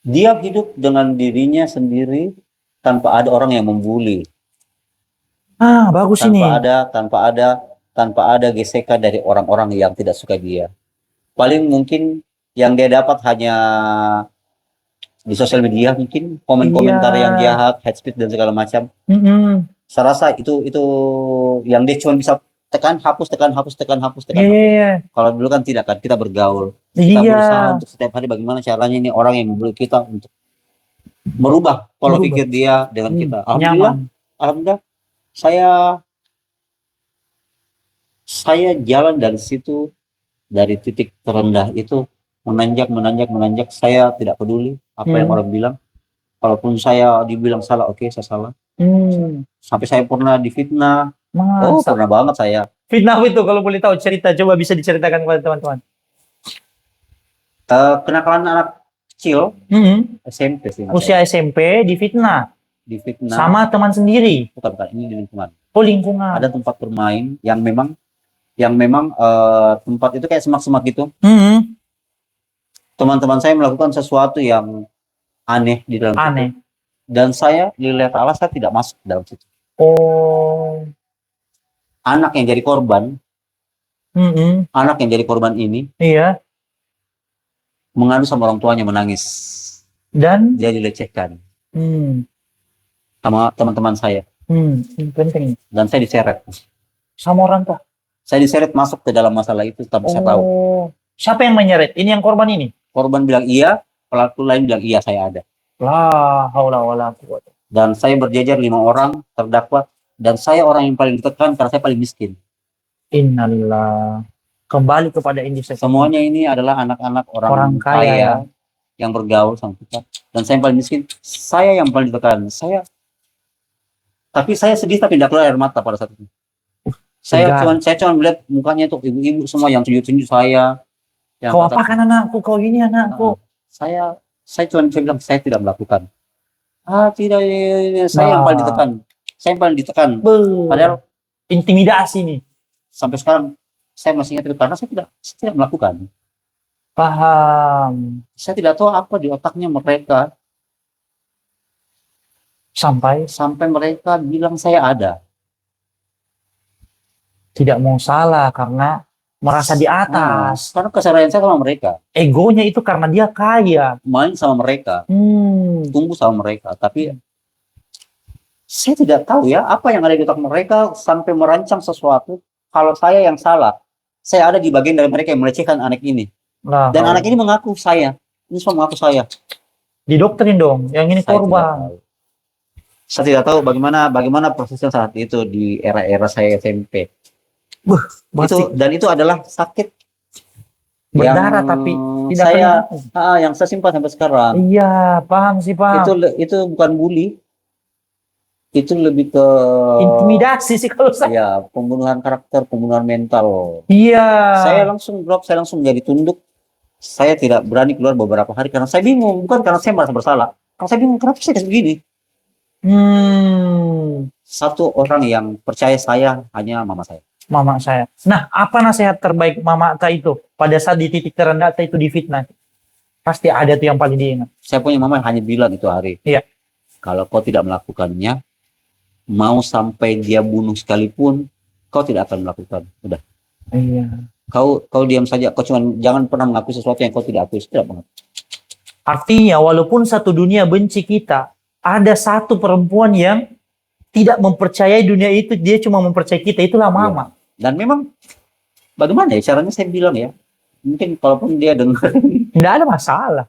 dia hidup dengan dirinya sendiri tanpa ada orang yang membuli, Bagus ini. tanpa ada gesekan dari orang-orang yang tidak suka dia. Paling mungkin yang dia dapat hanya di sosial media, mungkin komen-komentar Iya. yang jahat, hate speech dan segala macam. Mm-mm. Saya rasa itu yang dia cuma bisa tekan hapus. Iya. Kalau dulu kan tidak kan, kita bergaul. Kita berusaha Iya. untuk setiap hari bagaimana caranya ini orang yang membuli kita untuk merubah pola Merubah. pikir dia dengan kita. Nyaman. Alhamdulillah saya jalan dari situ, dari titik terendah itu menanjak. Saya tidak peduli apa yang orang bilang. Kalaupun saya dibilang salah, oke, saya salah. Sampai saya pernah difitnah. Masa. Pernah banget saya. Fitnah itu kalau boleh tahu cerita, coba bisa diceritakan kepada teman-teman. Kenakalan anak kecil SMP sih. Usia SMP difitnah Difitnah. sama teman sendiri. Bukan, ini di lingkungan. Oh, lingkungan. Ada tempat bermain yang memang tempat itu kayak semak-semak gitu. Teman-teman saya melakukan sesuatu yang aneh di dalam Aneh. situ. Dan saya dilihat Allah, saya tidak masuk dalam situ. Oh. Anak yang jadi korban ini Iya. mengadu sama orang tuanya, menangis. Dan Dia dilecehkan sama teman-teman saya. ini penting. Dan saya diseret. Sama orang tua. Saya diseret masuk ke dalam masalah itu tanpa saya tahu. Siapa yang menyeret? Ini yang korban ini? Korban bilang iya, pelaku lain bilang iya, saya ada. La haula wala quwwata. Dan saya berjejer 5 orang terdakwa. Dan saya orang yang paling ditekan karena saya paling miskin. Innalillah. Kembali kepada Indonesia. Semuanya ini adalah anak-anak orang kaya yang bergaul sama kita. Dan saya yang paling miskin. Saya yang paling ditekan. Tapi saya sedih tapi tidak keluar air mata pada saat itu. Saya cuma melihat mukanya itu ibu-ibu semua yang tunjuk-tunjuk saya. Kau apakan anakku? Kau ini anakku. Saya cuma bilang saya tidak melakukan. Tidak, saya yang paling ditekan. Saya yang paling ditekan. Padahal intimidasi nih. Sampai sekarang saya masih ingat itu karena saya tidak melakukan. Paham. Saya tidak tahu apa di otaknya mereka sampai mereka bilang saya ada. Tidak mau salah karena merasa di atas. Karena kesalahan saya sama mereka. Egonya itu karena dia kaya. Main sama mereka. Tumbuh sama mereka. Tapi saya tidak tahu ya apa yang ada di otak mereka sampai merancang sesuatu. Kalau saya yang salah, saya ada di bagian dari mereka yang melecehkan anak ini. Dan anak ini mengaku saya. Ini semua mengaku saya. Didoktrin dong, yang ini korban. Saya tidak tahu bagaimana prosesnya saat itu di era-era saya SMP. Itu adalah sakit berdarah tapi tidak yang saya simpan sampai sekarang. Iya, paham sih, paham. Itu bukan bully. Itu lebih ke intimidasi sih kalau saya. Ya, pembunuhan karakter, pembunuhan mental. Iya. Saya langsung drop, saya langsung jadi tunduk. Saya tidak berani keluar beberapa hari karena saya bingung, bukan karena saya merasa bersalah. Karena saya bingung kenapa saya begini. Satu orang yang percaya saya hanya mama saya. Mama saya. Nah, apa nasihat terbaik mama ta itu pada saat di titik terendah ta itu difitnah? Pasti ada tuh yang paling diingat. Saya punya mama hanya bilang itu hari. Iya. Kalau kau tidak melakukannya, mau sampai dia bunuh sekalipun, kau tidak akan melakukan. Udah. Iya. Kau diam saja. Kau cuman jangan pernah mengakui sesuatu yang kau tidak akui. Tidak banget. Artinya walaupun satu dunia benci kita, ada satu perempuan yang tidak mempercayai dunia itu, dia cuma mempercayai kita. Itulah mama. Dan memang bagaimana ya caranya saya bilang ya. Mungkin kalaupun dia dengar Tidak ada masalah.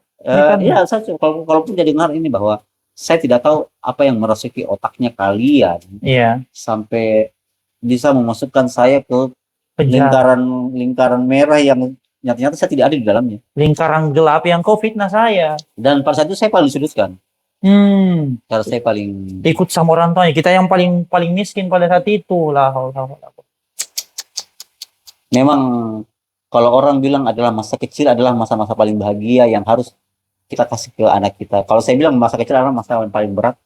ya saya kalaupun dia dengar ini bahwa saya tidak tahu apa yang merasuki otaknya kalian Iya. sampai bisa memasukkan saya ke Penjara. lingkaran merah yang nyata-nyata saya tidak ada di dalamnya. Lingkaran gelap yang kau fitnah saya. Dan pada saat itu saya paling disudutkan. Karena saya paling Ikut sama orang tuanya. Kita yang paling miskin pada saat itu lah. memang kalau orang bilang adalah masa kecil adalah masa-masa paling bahagia yang harus kita kasih ke anak kita. Kalau saya bilang masa kecil adalah masa yang paling berat,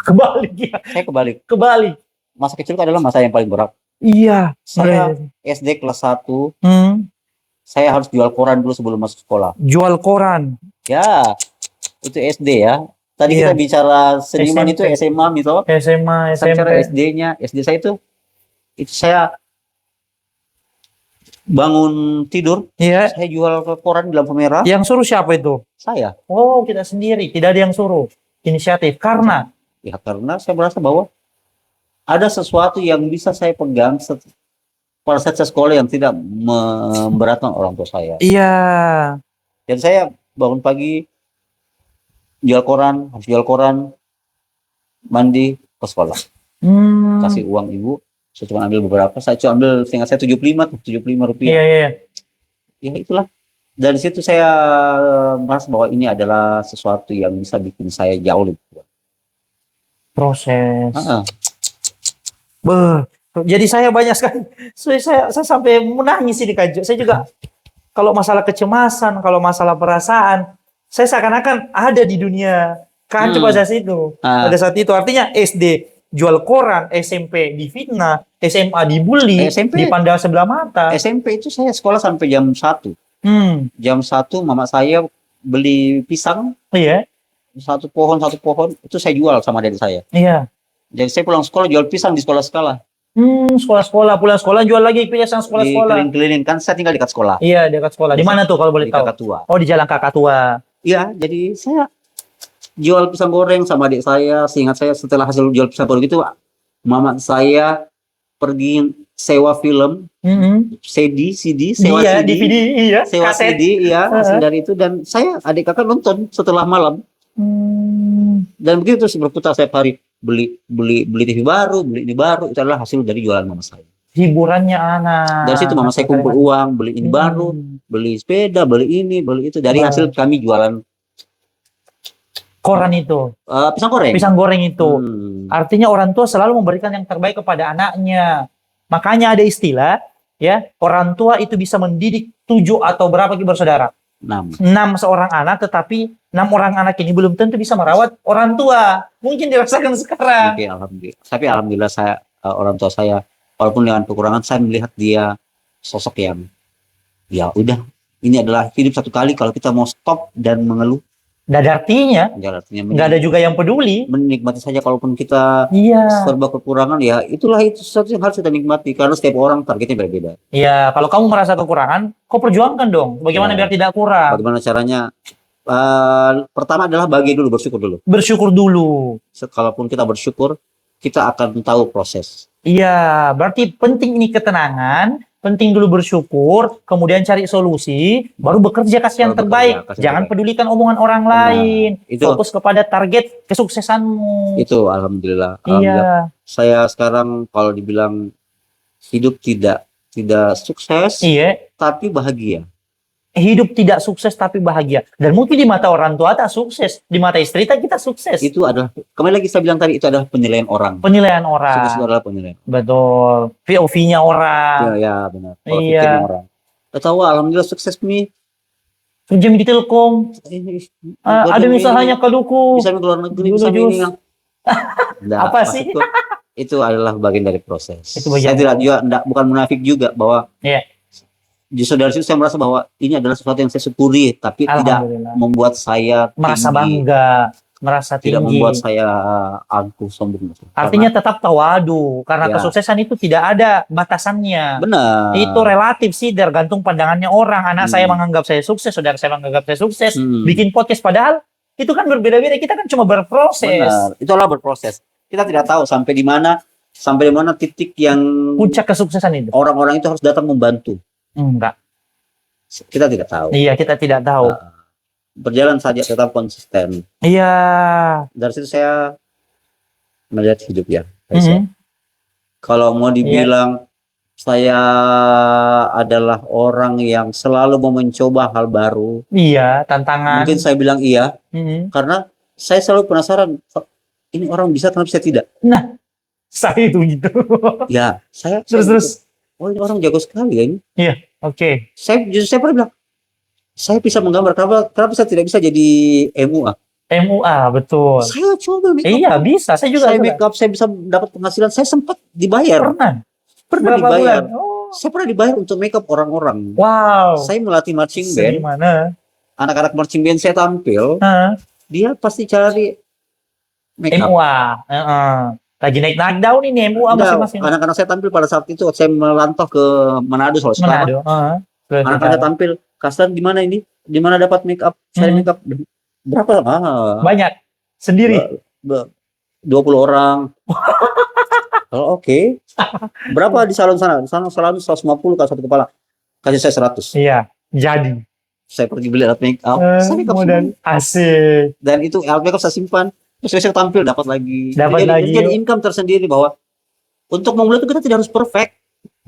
Kebalik ya. saya kebalik. Kebalik. Masa kecil itu adalah masa yang paling berat. Iya. Saya SD kelas 1, saya harus jual koran dulu sebelum masuk sekolah. Jual koran. Ya, itu SD ya. Tadi Iya. kita bicara seniman SMP. itu SMA gitu. SMA, Saya bicara SMP. SD-nya. SD saya itu saya bangun tidur, Iya. saya jual koran di lampu merah. Yang suruh siapa itu? Saya. Oh, kita sendiri. Tidak ada yang suruh. Inisiatif. Karena Ya karena saya merasa bahwa ada sesuatu yang bisa saya pegang pada saat saya sekolah yang tidak memberatkan orang tua saya. iya. Dan saya bangun pagi, harus jual koran, mandi, ke sekolah. Kasih uang ibu, saya cuma ambil beberapa, saya cuma ambil seingat saya 75 rupiah. Iya. Ya itulah. Dari situ saya merasa bahwa ini adalah sesuatu yang bisa bikin saya jauh lebih kuat. Proses. Jadi saya banyak sekali. Saya sampai menangis ini Kak Jo. Saya juga kalau masalah kecemasan, kalau masalah perasaan, saya seakan-akan ada di dunia kancu pada saat itu. Pada saat itu artinya SD jual koran, SMP difitnah, SMA dibully, SMP. dipandang sebelah mata. SMP itu saya sekolah sampai jam 1. Jam 1 mama saya beli pisang, Iya. satu pohon itu saya jual sama adik saya. Iya. Jadi saya pulang sekolah jual pisang di sekolah-sekolah. Sekolah-sekolah, pulang sekolah jual lagi pisang sekolah-sekolah. Di keliling kan saya tinggal dekat sekolah. Iya, dekat sekolah. Di mana tuh kalau boleh Di tahu? Kakak Tua. Oh, di Jalan Kakak Tua. Iya, jadi saya jual pisang goreng sama adik saya. Seingat saya setelah hasil jual pisang goreng itu, mama saya pergi sewa film, CD, sewa Iya, CD, DVD, iya. sewa Kaset. CD, ya, hasil dari itu. Dan saya, adik kakak nonton setelah malam. Dan begitu terus berputar setiap hari, beli TV baru, beli ini baru. Itu adalah hasil dari jualan mama saya. Hiburannya anak. Dari situ mama saya kumpul uang, beli ini baru, beli sepeda, beli ini, beli itu. Dari hasil kami jualan koran itu. pisang goreng. Pisang goreng itu. Artinya orang tua selalu memberikan yang terbaik kepada anaknya. Makanya ada istilah, ya, orang tua itu bisa mendidik 7 atau berapa bersaudara? 6 seorang anak, tetapi 6 orang anak ini belum tentu bisa merawat orang tua. Mungkin dirasakan sekarang. Oke, alhamdulillah. Tapi alhamdulillah saya orang tua saya walaupun dengan kekurangan saya melihat dia sosok yang ya udah, ini adalah hidup satu kali, kalau kita mau stop dan mengeluh, Dan artinya ya artinya nggak ada juga yang peduli. menikmati saja. Kalaupun kita Iya. serba kekurangan, ya itu sesuatu yang harus kita nikmati karena setiap orang targetnya berbeda. Iya, kalau kamu merasa kekurangan, kau perjuangkan dong. Bagaimana biar tidak kurang? Bagaimana caranya? Pertama adalah bersyukur dulu. Bersyukur dulu. Kalaupun kita bersyukur, kita akan tahu proses. Iya, berarti penting ini ketenangan, penting dulu bersyukur, kemudian cari solusi, baru bekerja kasih yang terbaik. Jangan pedulikan omongan orang lain. Itu. Fokus kepada target kesuksesanmu. Itu alhamdulillah. Iya. Saya sekarang kalau dibilang hidup tidak sukses, Iya. tapi bahagia. Hidup tidak sukses tapi bahagia. Dan mungkin di mata orang tua tak sukses, di mata istri kita sukses. Itu adalah, kembali lagi saya bilang tadi, itu adalah penilaian orang. Penilaian orang. Sukses itu adalah penilaian. Betul. POV-nya orang. Ya benar. Kalau Iya. pikirnya orang. Kita tahu alhamdulillah sukses nih. Kerja di Telkom. Ada misalnya kaduku. Bisa ke luar negeri, Dulu bisa jus. ini. Apa sih? Itu adalah bagian dari proses. Itu bagian Saya bukan munafik juga bahwa Iya. justru dari situ saya merasa bahwa ini adalah sesuatu yang saya syukuri, tapi tidak Alhamdulillah. membuat saya Merasa tinggi. bangga. merasa tidak tinggi. membuat saya angkuh sombong. Artinya tetap tawadu, karena Ya. kesuksesan itu tidak ada batasannya. Benar. Itu relatif sih, tergantung pandangannya orang. Anak saya menganggap saya sukses, saudara saya menganggap saya sukses, bikin podcast, padahal itu kan berbeda-beda. Kita kan cuma berproses. Benar, itulah berproses. Kita tidak tahu sampai di mana titik yang Puncak kesuksesan itu. orang-orang itu harus datang membantu. Enggak. Kita tidak tahu. Iya, kita tidak tahu. Berjalan saja, tetap konsisten. Iya. Dari situ saya melihat hidup ya. Mhm. Kalau mau dibilang saya adalah orang yang selalu mau mencoba hal baru, Iya, tantangan. mungkin saya bilang iya, Mhm. karena saya selalu penasaran, ini orang bisa kenapa saya tidak? Nah, saya itu gitu. Ya, saya Terus. oh ini orang jago sekali ya ini. Oke. Saya pernah bilang, saya bisa menggambar, kenapa saya tidak bisa jadi MUA? MUA, betul. Saya coba make up. Iya, bisa. Saya juga Saya suka. make up, saya bisa dapat penghasilan, saya sempat dibayar. Pernah Berapa dibayar. dibayar. Oh. Saya pernah dibayar untuk make up orang-orang. Wow. Saya melatih marching band, Gimana? anak-anak marching band saya tampil, dia pasti cari make up. MUA. Lagi naik daun ini MUA Enggak, masing-masing. anak-anak saya tampil pada saat itu, saya melantau ke Manado, Sulawesi Selatan. Manado. Terus Anak-anak saya tampil, Kastan di mana ini? Di mana dapat make up? Saya make up berapa? banyak. Sendiri. 20 orang. Oh, oke. Berapa di salon sana? Di sana salon 150 kalau satu kepala. Kasih saya 100. Iya, jadi. Saya pergi beli alat make up. Saya make up modal semua. asik. Dan itu alat make up saya simpan. Terus saya tampil dapat lagi. Dapat lagi. Jadi income tersendiri bahwa untuk memulai itu kita tidak harus perfect.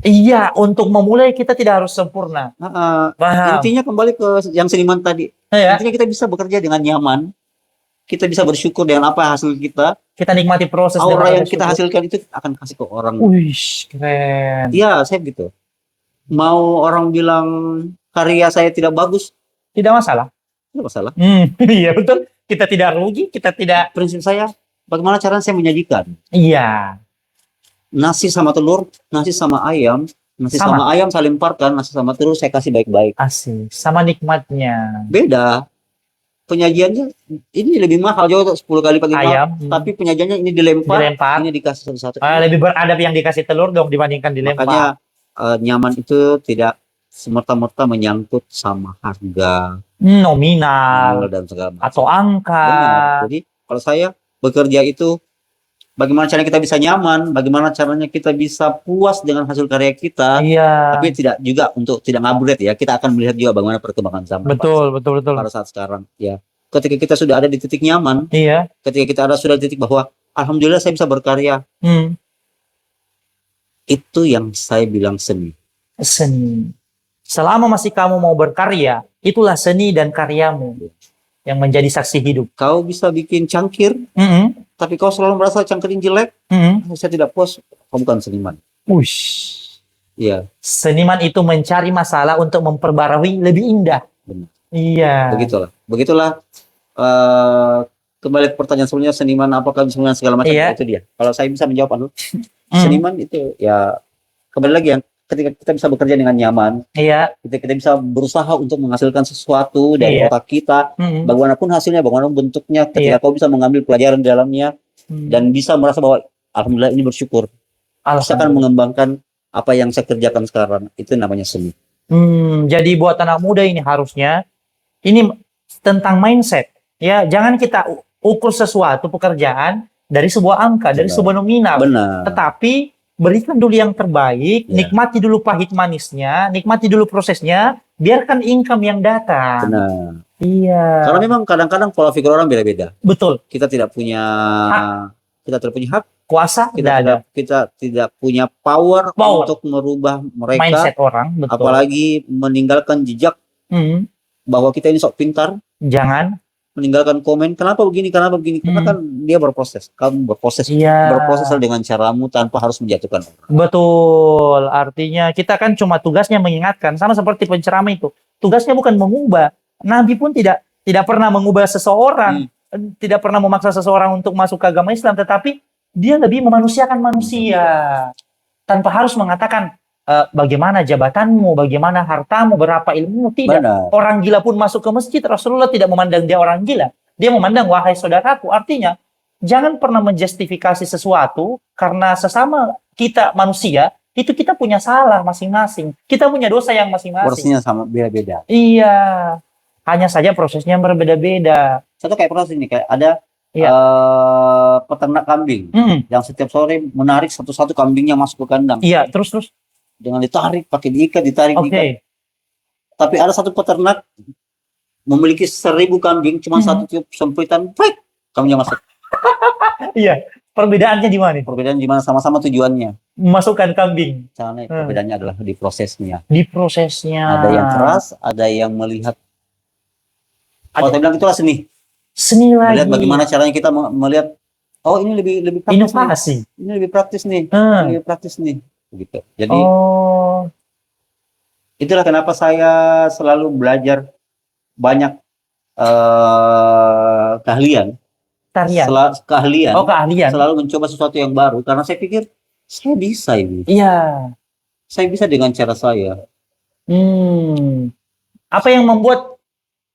Iya, untuk memulai kita tidak harus sempurna. Paham. Intinya kembali ke yang seniman tadi. Ya. Intinya kita bisa bekerja dengan nyaman. Kita bisa bersyukur dengan apa hasil kita. Kita nikmati proses. Aura yang kita hasilkan itu akan kasih ke orang. Wih, keren. Iya, saya gitu. Mau orang bilang karya saya tidak bagus, tidak masalah. tidak masalah. Iya, betul. Kita tidak rugi, kita tidak. Prinsip saya, bagaimana caranya saya menyajikan? Iya. Nasi sama telur, nasi sama ayam, nasi sama ayam saya lemparkan, nasi sama telur saya kasih baik-baik. Asik, sama nikmatnya. Beda. Penyajiannya ini lebih mahal jauh 10 kali lipat ayam, tapi penyajiannya ini dilempar, ini dikasih satu-satu. Lebih beradab yang dikasih telur dong dibandingkan dilempar. Makanya nyaman itu tidak semerta-merta menyangkut sama harga, nominal dan segala macam. Atau angka. Benar. Jadi kalau saya bekerja itu bagaimana caranya kita bisa nyaman, bagaimana caranya kita bisa puas dengan hasil karya kita. Iya. Tapi tidak juga untuk tidak ngaburit ya. Kita akan melihat juga bagaimana perkembangan zaman. Betul. Pada saat sekarang ya. Ketika kita sudah ada di titik nyaman, iya. Ketika kita sudah di titik bahwa alhamdulillah saya bisa berkarya. Itu yang saya bilang seni. Seni. Selama masih kamu mau berkarya, itulah seni dan karyamu yang menjadi saksi hidup. Kau bisa bikin cangkir, tapi kau selalu merasa cangkir jelek, saya tidak puas, kau bukan seniman. Iya. Seniman itu mencari masalah untuk memperbarui lebih indah. Benar. Iya. Begitulah. Kembali ke pertanyaan sebelumnya, seniman apakah seniman segala macam, itu dia. Kalau saya bisa menjawab, seniman itu ya kembali lagi yang ketika kita bisa bekerja dengan nyaman, kita bisa berusaha untuk menghasilkan sesuatu dari otak kita, bagaimanapun hasilnya, bagaimanapun bentuknya, ketika kau bisa mengambil pelajaran di dalamnya dan bisa merasa bahwa alhamdulillah ini bersyukur, saya akan mengembangkan apa yang saya kerjakan sekarang, itu namanya seni. Jadi buat anak muda ini harusnya ini tentang mindset, ya jangan kita ukur sesuatu pekerjaan dari sebuah angka, dari sebuah nominal, tetapi berikan dulu yang terbaik, nikmati dulu pahit manisnya, nikmati dulu prosesnya, biarkan income yang datang. Benar. Iya. Karena memang kadang-kadang pola pikir orang beda-beda. Betul. Kita tidak punya hak, kuasa, kita tidak punya power untuk merubah mereka. Mindset orang, betul. Apalagi meninggalkan jejak bahwa kita ini sok pintar. Jangan meninggalkan komen kenapa begini karena kan dia berproses, kamu berproses dengan caramu tanpa harus menjatuhkan orang. Betul, artinya kita kan cuma tugasnya mengingatkan, sama seperti penceramah itu tugasnya bukan mengubah. Nabi pun tidak pernah mengubah seseorang, tidak pernah memaksa seseorang untuk masuk ke agama Islam, tetapi dia lebih memanusiakan manusia tanpa harus mengatakan bagaimana jabatanmu, bagaimana hartamu, berapa ilmumu, tidak. Orang gila pun masuk ke masjid, Rasulullah tidak memandang dia orang gila. Dia memandang, wahai saudaraku, artinya jangan pernah menjustifikasi sesuatu karena sesama kita manusia, itu kita punya salah masing-masing. Kita punya dosa yang masing-masing. Porsinya sama beda-beda. Iya. Hanya saja prosesnya berbeda-beda. Satu kayak proses ini, kayak ada Iya. peternak kambing Hmm. yang setiap sore menarik satu-satu kambingnya masuk ke kandang. Iya, terus. Dengan ditarik, pakai diikat, ditarik, Oke. diikat. Tapi ada satu peternak memiliki 1.000 kambing, cuma satu tiup sempritan, prik, kambingnya masuk. Iya. Perbedaannya di mana? Perbedaan di mana? Sama-sama tujuannya. Masukkan kambing Caranya perbedaannya adalah di prosesnya. di prosesnya. Ada yang keras, ada yang melihat. Kalau saya bilang itulah seni. Seni lagi. Melihat bagaimana caranya kita melihat. Oh, ini lebih praktis nih. Inovasi. Ini lebih praktis nih. Hmm. Lebih praktis nih. Begitu. Jadi Oh. itulah kenapa saya selalu belajar banyak keahlian. Tarian. Keahlian. Oh, keahlian. Selalu mencoba sesuatu yang baru karena saya pikir saya bisa ini. Iya. Saya bisa dengan cara saya. Apa yang membuat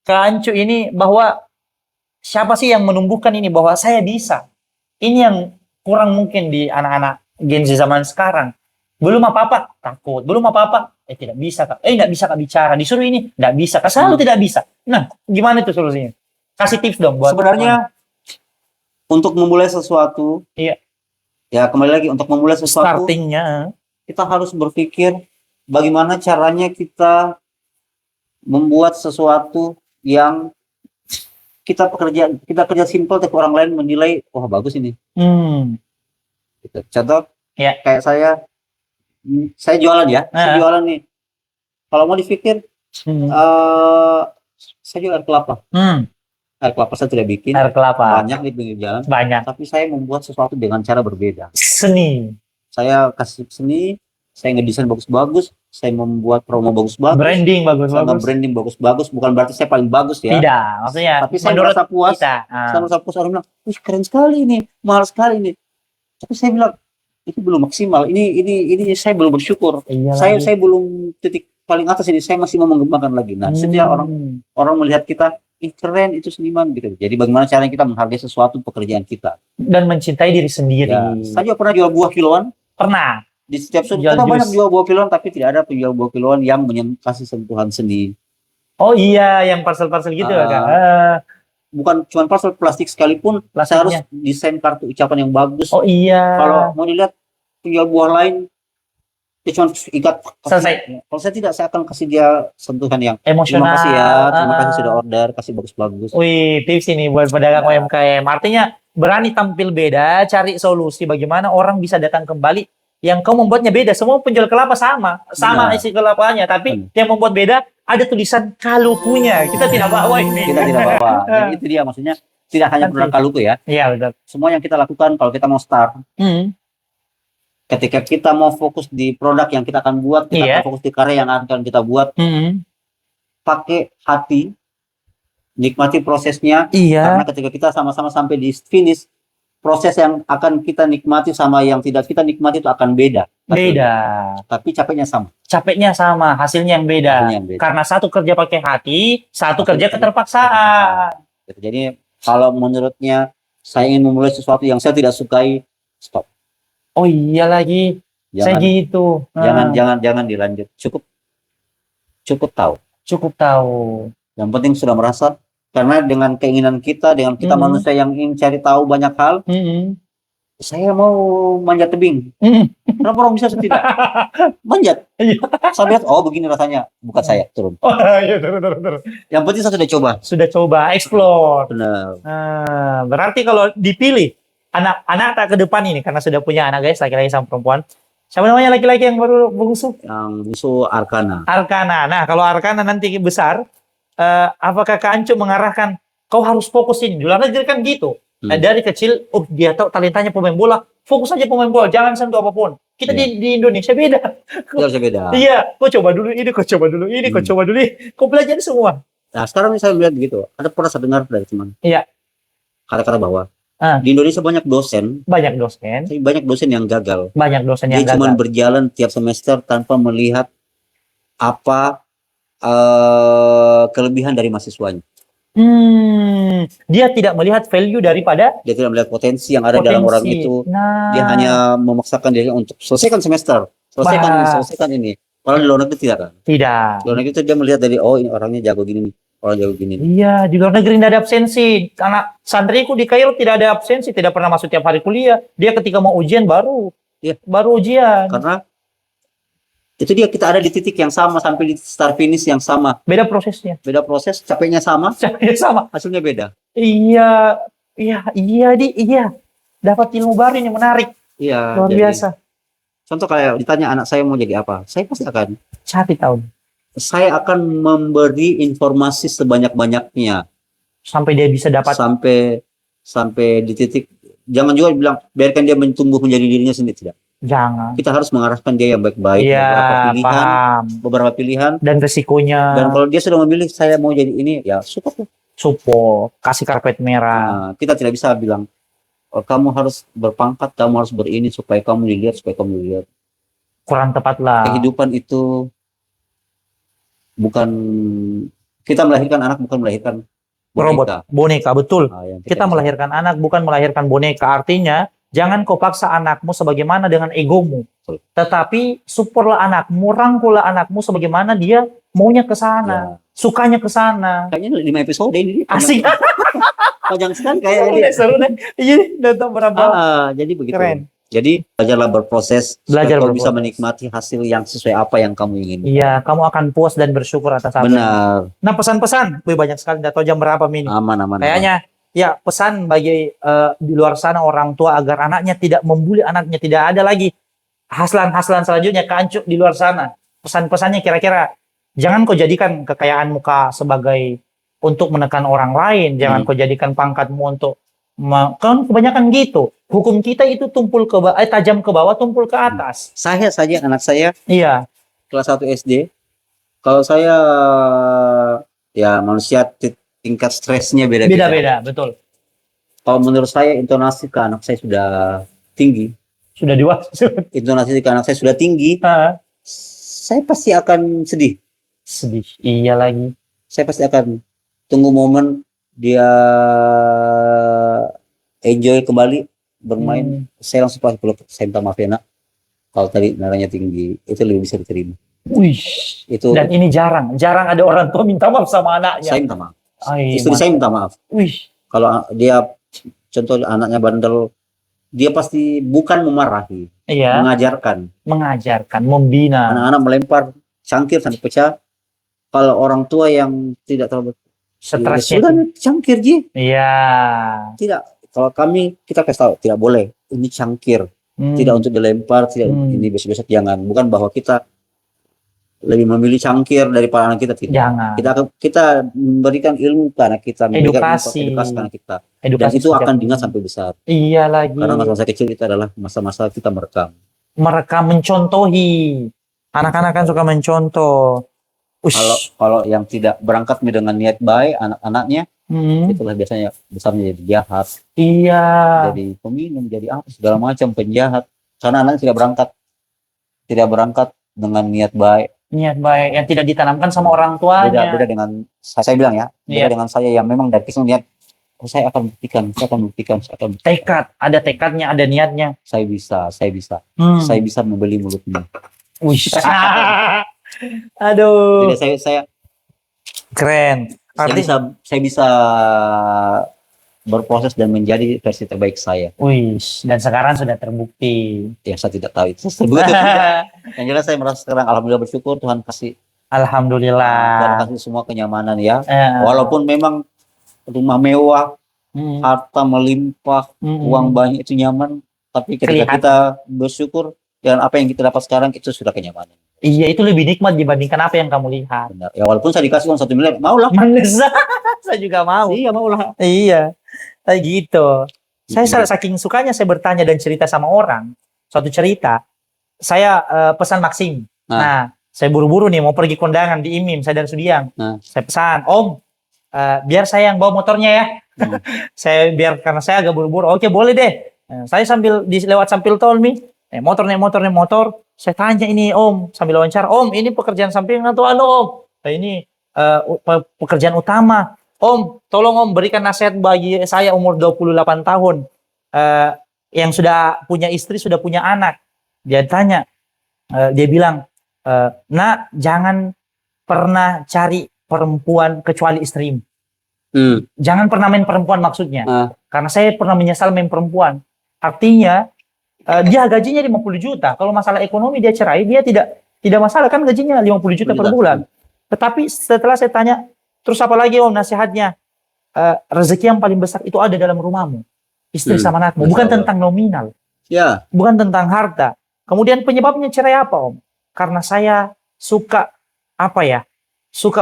Kak Ancu ini bahwa siapa sih yang menumbuhkan ini bahwa saya bisa? Ini yang kurang mungkin di anak-anak Gen Z zaman sekarang. Belum apa-apa, takut. Belum apa-apa, tidak bisa Kak. Nggak bisa Kak bicara. Disuruh ini, nggak bisa Kak. Selalu tidak bisa. Nah, gimana itu solusinya? Kasih tips dong buat Sebenarnya untuk memulai sesuatu, Iya. ya kembali lagi untuk memulai sesuatu, startingnya. kita harus berpikir bagaimana caranya kita membuat sesuatu yang kita kerja simpel tapi orang lain menilai wah bagus ini. Gitu. Contoh Ya. kayak saya jualan ya, saya jualan nih. Kalau mau dipikir, saya jual air kelapa. Air kelapa saya tidak bikin, Air kelapa. banyak di pinggir jalan. Banyak. Tapi saya membuat sesuatu dengan cara berbeda. Seni. Saya kasih seni, saya ngedesain bagus-bagus, saya membuat promo bagus-bagus, Branding saya bagus-bagus. branding bagus-bagus. Bukan berarti saya paling bagus ya. Tidak, maksudnya Tapi saya menurut merasa puas. kita. Saya merasa puas, orang bilang, wih keren sekali ini, mahal sekali ini. Tapi saya bilang itu belum maksimal. Ini saya belum bersyukur. Iya Saya belum titik paling atas ini. Saya masih mau mengembangkan lagi. Nah, setiap orang melihat kita, ih keren itu seniman gitu. Jadi bagaimana caranya kita menghargai sesuatu pekerjaan kita dan mencintai diri sendiri. Ya, saya juga pernah jual buah kiloan. Pernah. Di setiap sudut Jual kita jus. banyak jual buah kiloan, tapi tidak ada penjual buah kiloan yang kasih sentuhan seni. Oh iya, yang parcel-parcel gitu kan. Bukan cuma parcel plastik sekalipun, saya harus Plastiknya. desain kartu ucapan yang bagus. Oh iya. Kalau mau dilihat penjual buah lain, dia cuma ikat. Selesai. Kalau saya tidak, saya akan kasih dia sentuhan yang Emosional. terima kasih ya, terima kasih sudah order, kasih bagus-bagus. Wih, tips ini buat pedagang UMKM. Artinya berani tampil beda, cari solusi bagaimana orang bisa datang kembali. Yang kau membuatnya beda. Semua penjual kelapa sama isi kelapanya, tapi yang membuat beda ada tulisan kalukunya. Kita tidak bawa ini. Kita tidak bawa. Jadi itu dia maksudnya, tidak hanya produk kaluku ya. Iya betul. Semua yang kita lakukan kalau kita mau start, ketika kita mau fokus di produk yang kita akan buat, kita akan fokus di karya yang akan kita buat, pakai hati, nikmati prosesnya. Iya. Karena ketika kita sama-sama sampai di finish, proses yang akan kita nikmati sama yang tidak kita nikmati itu akan beda. Beda. Tapi capeknya sama. Capeknya sama, hasilnya yang beda. Hasilnya yang beda. Karena satu kerja pakai hati, satu kerja keterpaksaan. Jadi kalau menurutnya saya ingin memulai sesuatu yang saya tidak sukai, stop. Oh iya lagi, saya gitu. Jangan dilanjut. Cukup tahu. Cukup tahu. Yang penting sudah merasa. Karena dengan keinginan kita, dengan kita manusia yang ingin cari tahu banyak hal, saya mau manjat tebing. Kenapa orang bisa tidak? Manjat. Saya lihat, oh begini rasanya. Bukan saya, turun. Oh iya, turun. Yang penting saya sudah coba. Sudah coba, explore. Benar. Berarti kalau dipilih, anak tak ke depan ini, karena sudah punya anak guys, laki-laki sama perempuan. Siapa namanya laki-laki yang baru bungsu? Yang bungsu Arkana. Arkana. Nah, kalau Arkana nanti besar, apakah Kak Ancu mengarahkan kau harus fokus ini? Di luar negeri kan gitu. Dari kecil, dia tahu talentanya pemain bola, fokus aja pemain bola, jangan sentuh apapun. Kita di Indonesia beda. Kita beda. Iya, kau coba dulu ini, kau coba dulu ini, kau coba dulu ini. Kau belajar semua. Nah, sekarang saya lihat gitu. Ada pernah saya dengar dari teman. Iya. Kata-kata bahwa di Indonesia banyak dosen yang gagal. Banyak dosen yang Dia gagal. cuma berjalan tiap semester tanpa melihat apa kelebihan dari mahasiswanya. Dia tidak melihat value daripada Dia tidak melihat potensi yang ada dalam orang potensi. itu. Nah, Dia hanya memaksakan diri untuk selesaikan semester, selesaikan ini, bah, selesaikan ini. Kalau di luar negeri tidak kan? tidak. Di luar negeri itu dia melihat dari, oh ini orangnya jago gini nih, orang jago gini nih. Iya, di luar negeri tidak ada absensi. Anak santriku di Kairo tidak ada absensi, tidak pernah masuk tiap hari kuliah. Dia ketika mau ujian baru Iya. baru ujian. Karena itu dia, kita ada di titik yang sama sampai di start finish yang sama. Beda prosesnya. Beda proses, capeknya sama, Caranya sama. hasilnya beda. Iya, iya. Dapat ilmu baru yang menarik, Iya. luar jadi, biasa. contoh kayak ditanya anak saya mau jadi apa, saya pasti akan, Cari tahu saya akan memberi informasi sebanyak-banyaknya sampai dia bisa dapat. sampai di titik. Jangan juga bilang biarkan dia tumbuh menjadi dirinya sendiri, tidak. Jangan. Kita harus mengarahkan dia yang baik-baik, Iya, paham. beberapa pilihan. Dan resikonya. Dan kalau dia sudah memilih saya mau jadi ini, ya support. Support, kasih karpet merah. Nah, kita tidak bisa bilang, oh, kamu harus berpangkat, kamu harus berini supaya kamu dilihat, Kurang tepat lah. Kehidupan itu bukan, kita melahirkan anak bukan melahirkan Robot, boneka, betul. Nah, yang Kita bisa. melahirkan anak, bukan melahirkan boneka. Artinya, jangan kau paksa anakmu sebagaimana dengan egomu. Betul. Tetapi, supportlah anakmu, rangkullah anakmu sebagaimana dia maunya ke sana. Ya. Sukanya ke sana. Kayaknya 5 episode ini Asik. panjang sekali Seru kayaknya. deh, seru deh. Iya, datang berapa. Jadi begitu. Keren. Jadi belajarlah berproses, Belajar supaya kau bisa berproses. menikmati hasil yang sesuai apa yang kamu ingin. Iya, kamu akan puas dan bersyukur atas apa. Benar. Nah, pesan-pesan. Wih, banyak sekali. Nggak tahu jam berapa ini. Aman. Kayaknya, ya pesan bagi di luar sana orang tua agar anaknya tidak membuli anaknya. Tidak ada lagi haslan-haslan selanjutnya keancuk di luar sana. Pesan-pesannya kira-kira, jangan kau jadikan kekayaan muka sebagai untuk menekan orang lain. Jangan kau jadikan pangkatmu untuk kan kebanyakan gitu. Hukum kita itu tumpul ke tajam ke bawah, tumpul ke atas. Saya saja, anak saya Iya, kelas 1 SD. Kalau saya, ya manusia tingkat stresnya beda-beda. beda-beda, betul. Kalau menurut saya intonasi ke anak saya sudah tinggi. Sudah dewasa. Intonasi ke anak saya sudah tinggi. Ah, Saya pasti akan sedih. sedih. Iya lagi. Saya pasti akan tunggu momen dia enjoy kembali bermain. Saya langsung pasti peluk, saya minta maaf ya nak, kalau tadi naranya tinggi, itu lebih bisa diterima. Wih. Itu Dan ini jarang ada orang tua minta maaf sama anaknya. saya minta maaf. Ay, Istri saya minta maaf. Wih. Kalau dia contoh anaknya bandel, dia pasti bukan memarahi, Iya. mengajarkan. Membina. Anak-anak melempar cangkir sampai pecah. Kalau orang tua yang tidak terlalu Stresnya. sudah cangkir Ji. Iya. Tidak. Kalau kami, kita kasih tahu tidak boleh. Ini cangkir, tidak untuk dilempar, tidak ini besok-besok jangan. Bukan bahwa kita lebih memilih cangkir daripada anak kita, tidak. Jangan. Kita memberikan ilmu ke anak kita, memberikan Edukasi. edukasi ke anak kita. Dan Edukasi itu sejak akan dini. diingat sampai besar. Iya lagi. Karena masa-masa kecil kita adalah masa-masa kita merekam. Mereka mencontohi. Anak-anak kan suka mencontoh. Ush. Kalau yang tidak berangkat dengan niat baik, anak-anaknya Hmm. itulah biasanya besarnya jadi jahat, Iya. jadi peminum, jadi apa segala macam, penjahat. Karena anak tidak berangkat dengan niat baik. Niat baik yang tidak ditanamkan sama orang tuanya. Beda dengan saya bilang ya, beda Iya. dengan saya yang memang dari kecil niat, oh, saya akan buktikan. Tekad, ada tekadnya, ada niatnya. Saya bisa, saya bisa membeli mulutmu. Wih. Aduh. Jadi saya Keren. saya bisa berproses dan menjadi versi terbaik saya. Wih. Dan sekarang sudah terbukti. Ya saya tidak tahu itu. Yang jelas saya merasa sekarang alhamdulillah bersyukur Tuhan kasih Alhamdulillah. kasih semua kenyamanan ya. Eh, Walaupun memang rumah mewah, harta melimpah, uang banyak itu nyaman, tapi ketika Kelihatan. kita bersyukur dan apa yang kita dapat sekarang itu sudah kenyamanan. Iya, itu lebih nikmat dibandingkan apa yang kamu lihat. Benar. Ya walaupun saya dikasih uang 1 miliar, maulah. Manusia, saya juga mau. Iya, maulah. Iya, kayak gitu. Saya saking sukanya saya bertanya dan cerita sama orang. Suatu cerita, saya pesan Maxim. Nah, saya buru-buru nih mau pergi kondangan di IMIM, saya dan Sudiang. Saya pesan, Om, biar saya yang bawa motornya ya. Karena saya agak buru-buru. Oke, boleh deh. Saya sambil lewat samping tol nih. Motor. Saya tanya ini Om, sambil wawancara, Om, ini pekerjaan sampingan atau Om? Ini pekerjaan utama. Om, tolong Om berikan nasihat bagi saya umur 28 tahun. eh, yang sudah punya istri, sudah punya anak. Dia tanya, dia bilang, nak, jangan pernah cari perempuan kecuali istrimu. Jangan pernah main perempuan maksudnya. Karena saya pernah menyesal main perempuan. Artinya, dia gajinya 50 juta. Kalau masalah ekonomi dia cerai, dia tidak masalah kan gajinya 50 juta per bulan. Tetapi setelah saya tanya, terus apa lagi Om nasihatnya? Rezeki yang paling besar itu ada dalam rumahmu. Istri sama anakmu. Bukan tentang nominal. Ya. Bukan tentang harta. Kemudian penyebabnya cerai apa Om? Karena saya suka, suka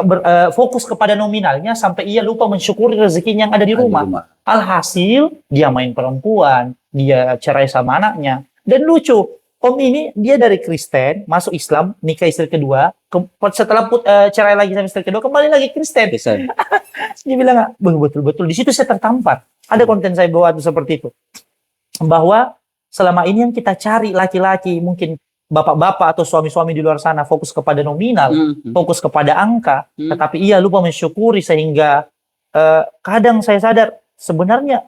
fokus kepada nominalnya sampai ia lupa mensyukuri rezekinya yang ada di rumah. Alhasil, dia main perempuan. Dia cerai sama anaknya. Dan lucu, Om ini dia dari Kristen, masuk Islam, nikah istri kedua, setelah cerai lagi sama istri kedua, kembali lagi Kristen. Dia bilang, betul-betul. Di situ saya tertampar. Ada konten saya buat seperti itu. Bahwa selama ini yang kita cari laki-laki, mungkin bapak-bapak atau suami-suami di luar sana fokus kepada nominal, fokus kepada angka, tetapi ia lupa mensyukuri sehingga kadang saya sadar sebenarnya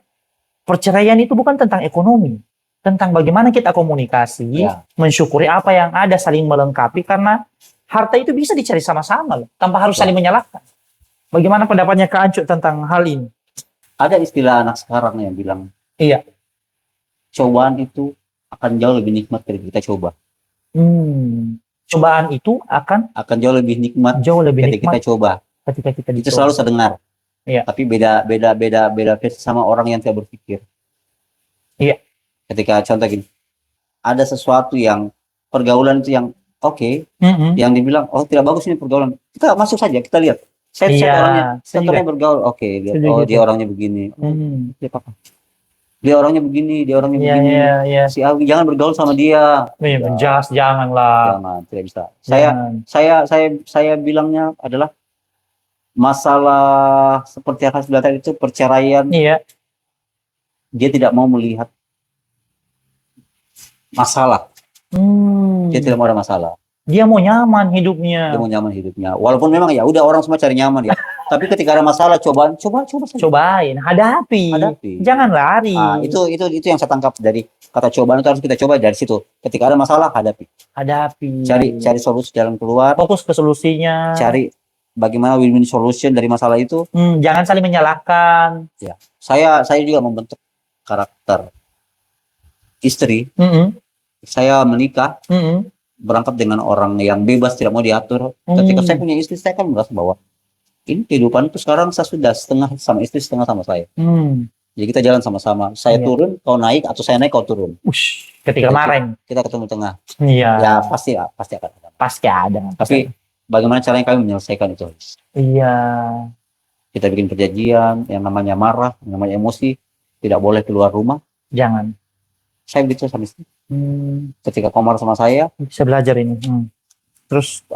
perceraian itu bukan tentang ekonomi. Tentang bagaimana kita komunikasi, mensyukuri apa yang ada, saling melengkapi, karena harta itu bisa dicari sama-sama loh, tanpa harus saling menyalahkan. Bagaimana pendapatnya Kak Ancu tentang hal ini? Ada istilah anak sekarang yang bilang, iya, cobaan itu akan jauh lebih nikmat ketika kita coba. Cobaan itu akan jauh lebih nikmat ketika kita coba. Ketika kita itu selalu saya dengar. Iya. Tapi beda versi sama orang yang tidak berpikir. Iya. Ketika contoh gini, ada sesuatu yang pergaulan itu yang yang dibilang tidak bagus ini pergaulan, kita masuk saja, kita lihat. Saya orangnya bergaul, lihat, dia orangnya begini. Dia orangnya begini, begini. Si Alwi jangan bergaul sama dia. Janganlah. Jangan, tidak bisa. Saya bilangnya adalah masalah seperti yang saya bilang tadi itu perceraian. Iya. Dia tidak mau melihat masalah. Dia tidak mau ada masalah. Dia mau nyaman hidupnya. Walaupun memang ya udah orang semua cari nyaman ya. Tapi ketika ada masalah cobain, hadapi. Jangan lari. Itu yang saya tangkap dari kata cobaan itu harus kita coba dari situ. Ketika ada masalah hadapi. Cari solusi jalan keluar. Fokus ke solusinya. Cari bagaimana win-win solution dari masalah itu. Jangan saling menyalahkan. Ya. Saya juga membentuk karakter istri. Saya menikah. Berangkat dengan orang yang bebas, tidak mau diatur. Ketika saya punya istri, saya kan merasa bahwa ini kehidupan itu sekarang saya sudah setengah sama istri, setengah sama saya. Jadi kita jalan sama-sama. Saya turun, kau naik, atau saya naik, kau turun. Ketika kemarin kita ketemu tengah. Iya. Ya pasti akan ada. Pasti ada. Tapi bagaimana caranya kami menyelesaikan itu? Iya. Kita bikin perjanjian, yang namanya marah, yang namanya emosi, tidak boleh keluar rumah. Jangan. Saya begitu sama istri. Ketika kau marah sama saya, bisa belajar ini. Terus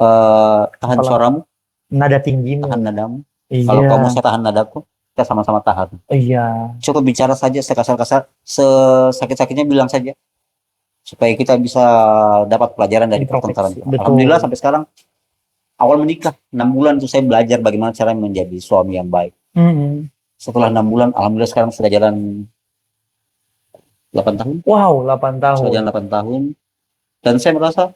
tahan suaramu, nada tinggimu, tahan nadamu. Iya. Kalau kamu saya tahan nadaku, kita sama-sama tahan. Iya. Cukup bicara saja sekasar-kasar, sesakit-sakitnya bilang saja, supaya kita bisa dapat pelajaran dari pertengkaran. Alhamdulillah sampai sekarang, awal menikah 6 bulan itu saya belajar bagaimana cara menjadi suami yang baik. Setelah 6 bulan, alhamdulillah sekarang sudah jalan 8 tahun. Wow, 8 tahun. Sudah jalan 8 tahun. Dan saya merasa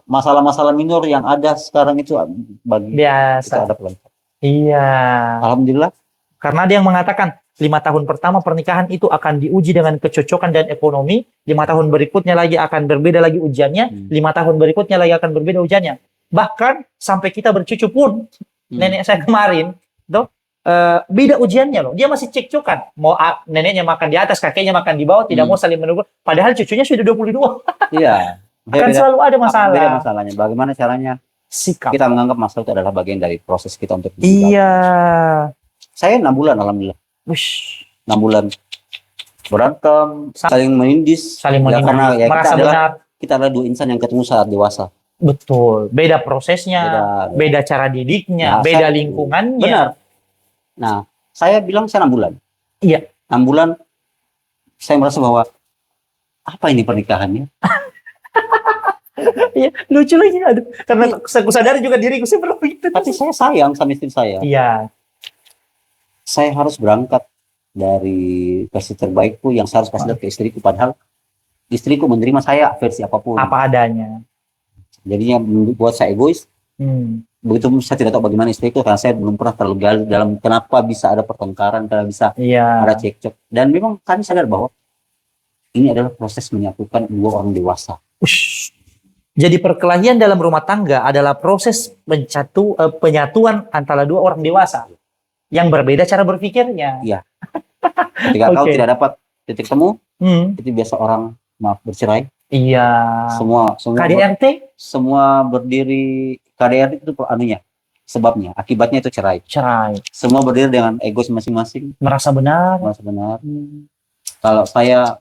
masalah-masalah minor yang ada sekarang itu bagi biasa. Kita ada pelan. Iya. Alhamdulillah. Karena ada yang mengatakan 5 tahun pertama pernikahan itu akan diuji dengan kecocokan dan ekonomi. 5 tahun berikutnya lagi akan berbeda lagi ujiannya. 5 tahun berikutnya lagi akan berbeda ujiannya. Bahkan sampai kita bercucu pun, nenek saya kemarin, beda ujiannya loh. Dia masih cekcokan. Mau neneknya makan di atas, kakeknya makan di bawah, tidak mau saling menunggu. Padahal cucunya sudah 22. Iya. Akan selalu ada masalah. Beda masalahnya. Bagaimana caranya sikap. Kita menganggap masalah itu adalah bagian dari proses kita untuk hidup. Iya. Saya 6 bulan alhamdulillah. 6 bulan berantem, saling menindis. Karena ya kita adalah 2 insan yang ketemu saat dewasa. Betul. Beda prosesnya, beda cara didiknya, beda lingkungannya. Benar. Nah, saya bilang saya 6 bulan. Iya. 6 bulan saya merasa bahwa apa ini pernikahannya? Iya, lucu lagi. Aduh. Karena saya sadari juga diriku seperti itu. Tapi saya sayang sama istri saya. Iya. saya harus berangkat dari versi terbaikku yang saya harus kasih lihat ke istriku, padahal istriku menerima saya versi apapun. Apa adanya. Jadinya buat saya egois. Hmm. Begitu saya tidak tahu bagaimana istriku, karena saya belum pernah terlalu gali dalam kenapa bisa ada pertengkaran, kenapa bisa Iya. ada cekcok. Dan memang kami sadar bahwa ini adalah proses menyatukan dua orang dewasa. Ush. Jadi perkelahian dalam rumah tangga adalah proses penyatuan antara dua orang dewasa yang berbeda cara berpikirnya. Iya. Ketika kau Oke. tidak dapat titik temu, Hmm. itu biasa orang maaf bercerai. Iya. Semua KDRT semua berdiri KDRT itu anunya, sebabnya, akibatnya itu cerai. cerai. Semua berdiri dengan ego masing-masing, Merasa benar. merasa benar. Hmm. Kalau saya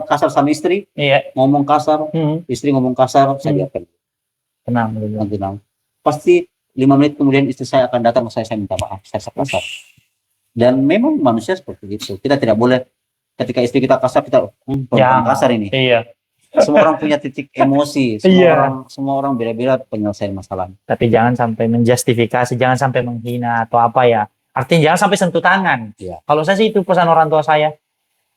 kasar sama istri, Iya. ngomong kasar, Hmm. istri ngomong kasar, saya biarkan. Tenang. Benar. Tenang. Pasti 5 menit kemudian istri saya akan datang ke saya minta maaf, saya kasar. Dan memang manusia seperti itu. Kita tidak boleh ketika istri kita kasar kita Jangan. kasar ini. Iya. Semua orang punya titik emosi, Iya. semua orang beda-beda penyelesaian masalah. Tapi jangan sampai menjustifikasi, jangan sampai menghina atau apa ya. Artinya jangan sampai sentuh tangan. Iya. Kalau saya sih itu pesan orang tua saya.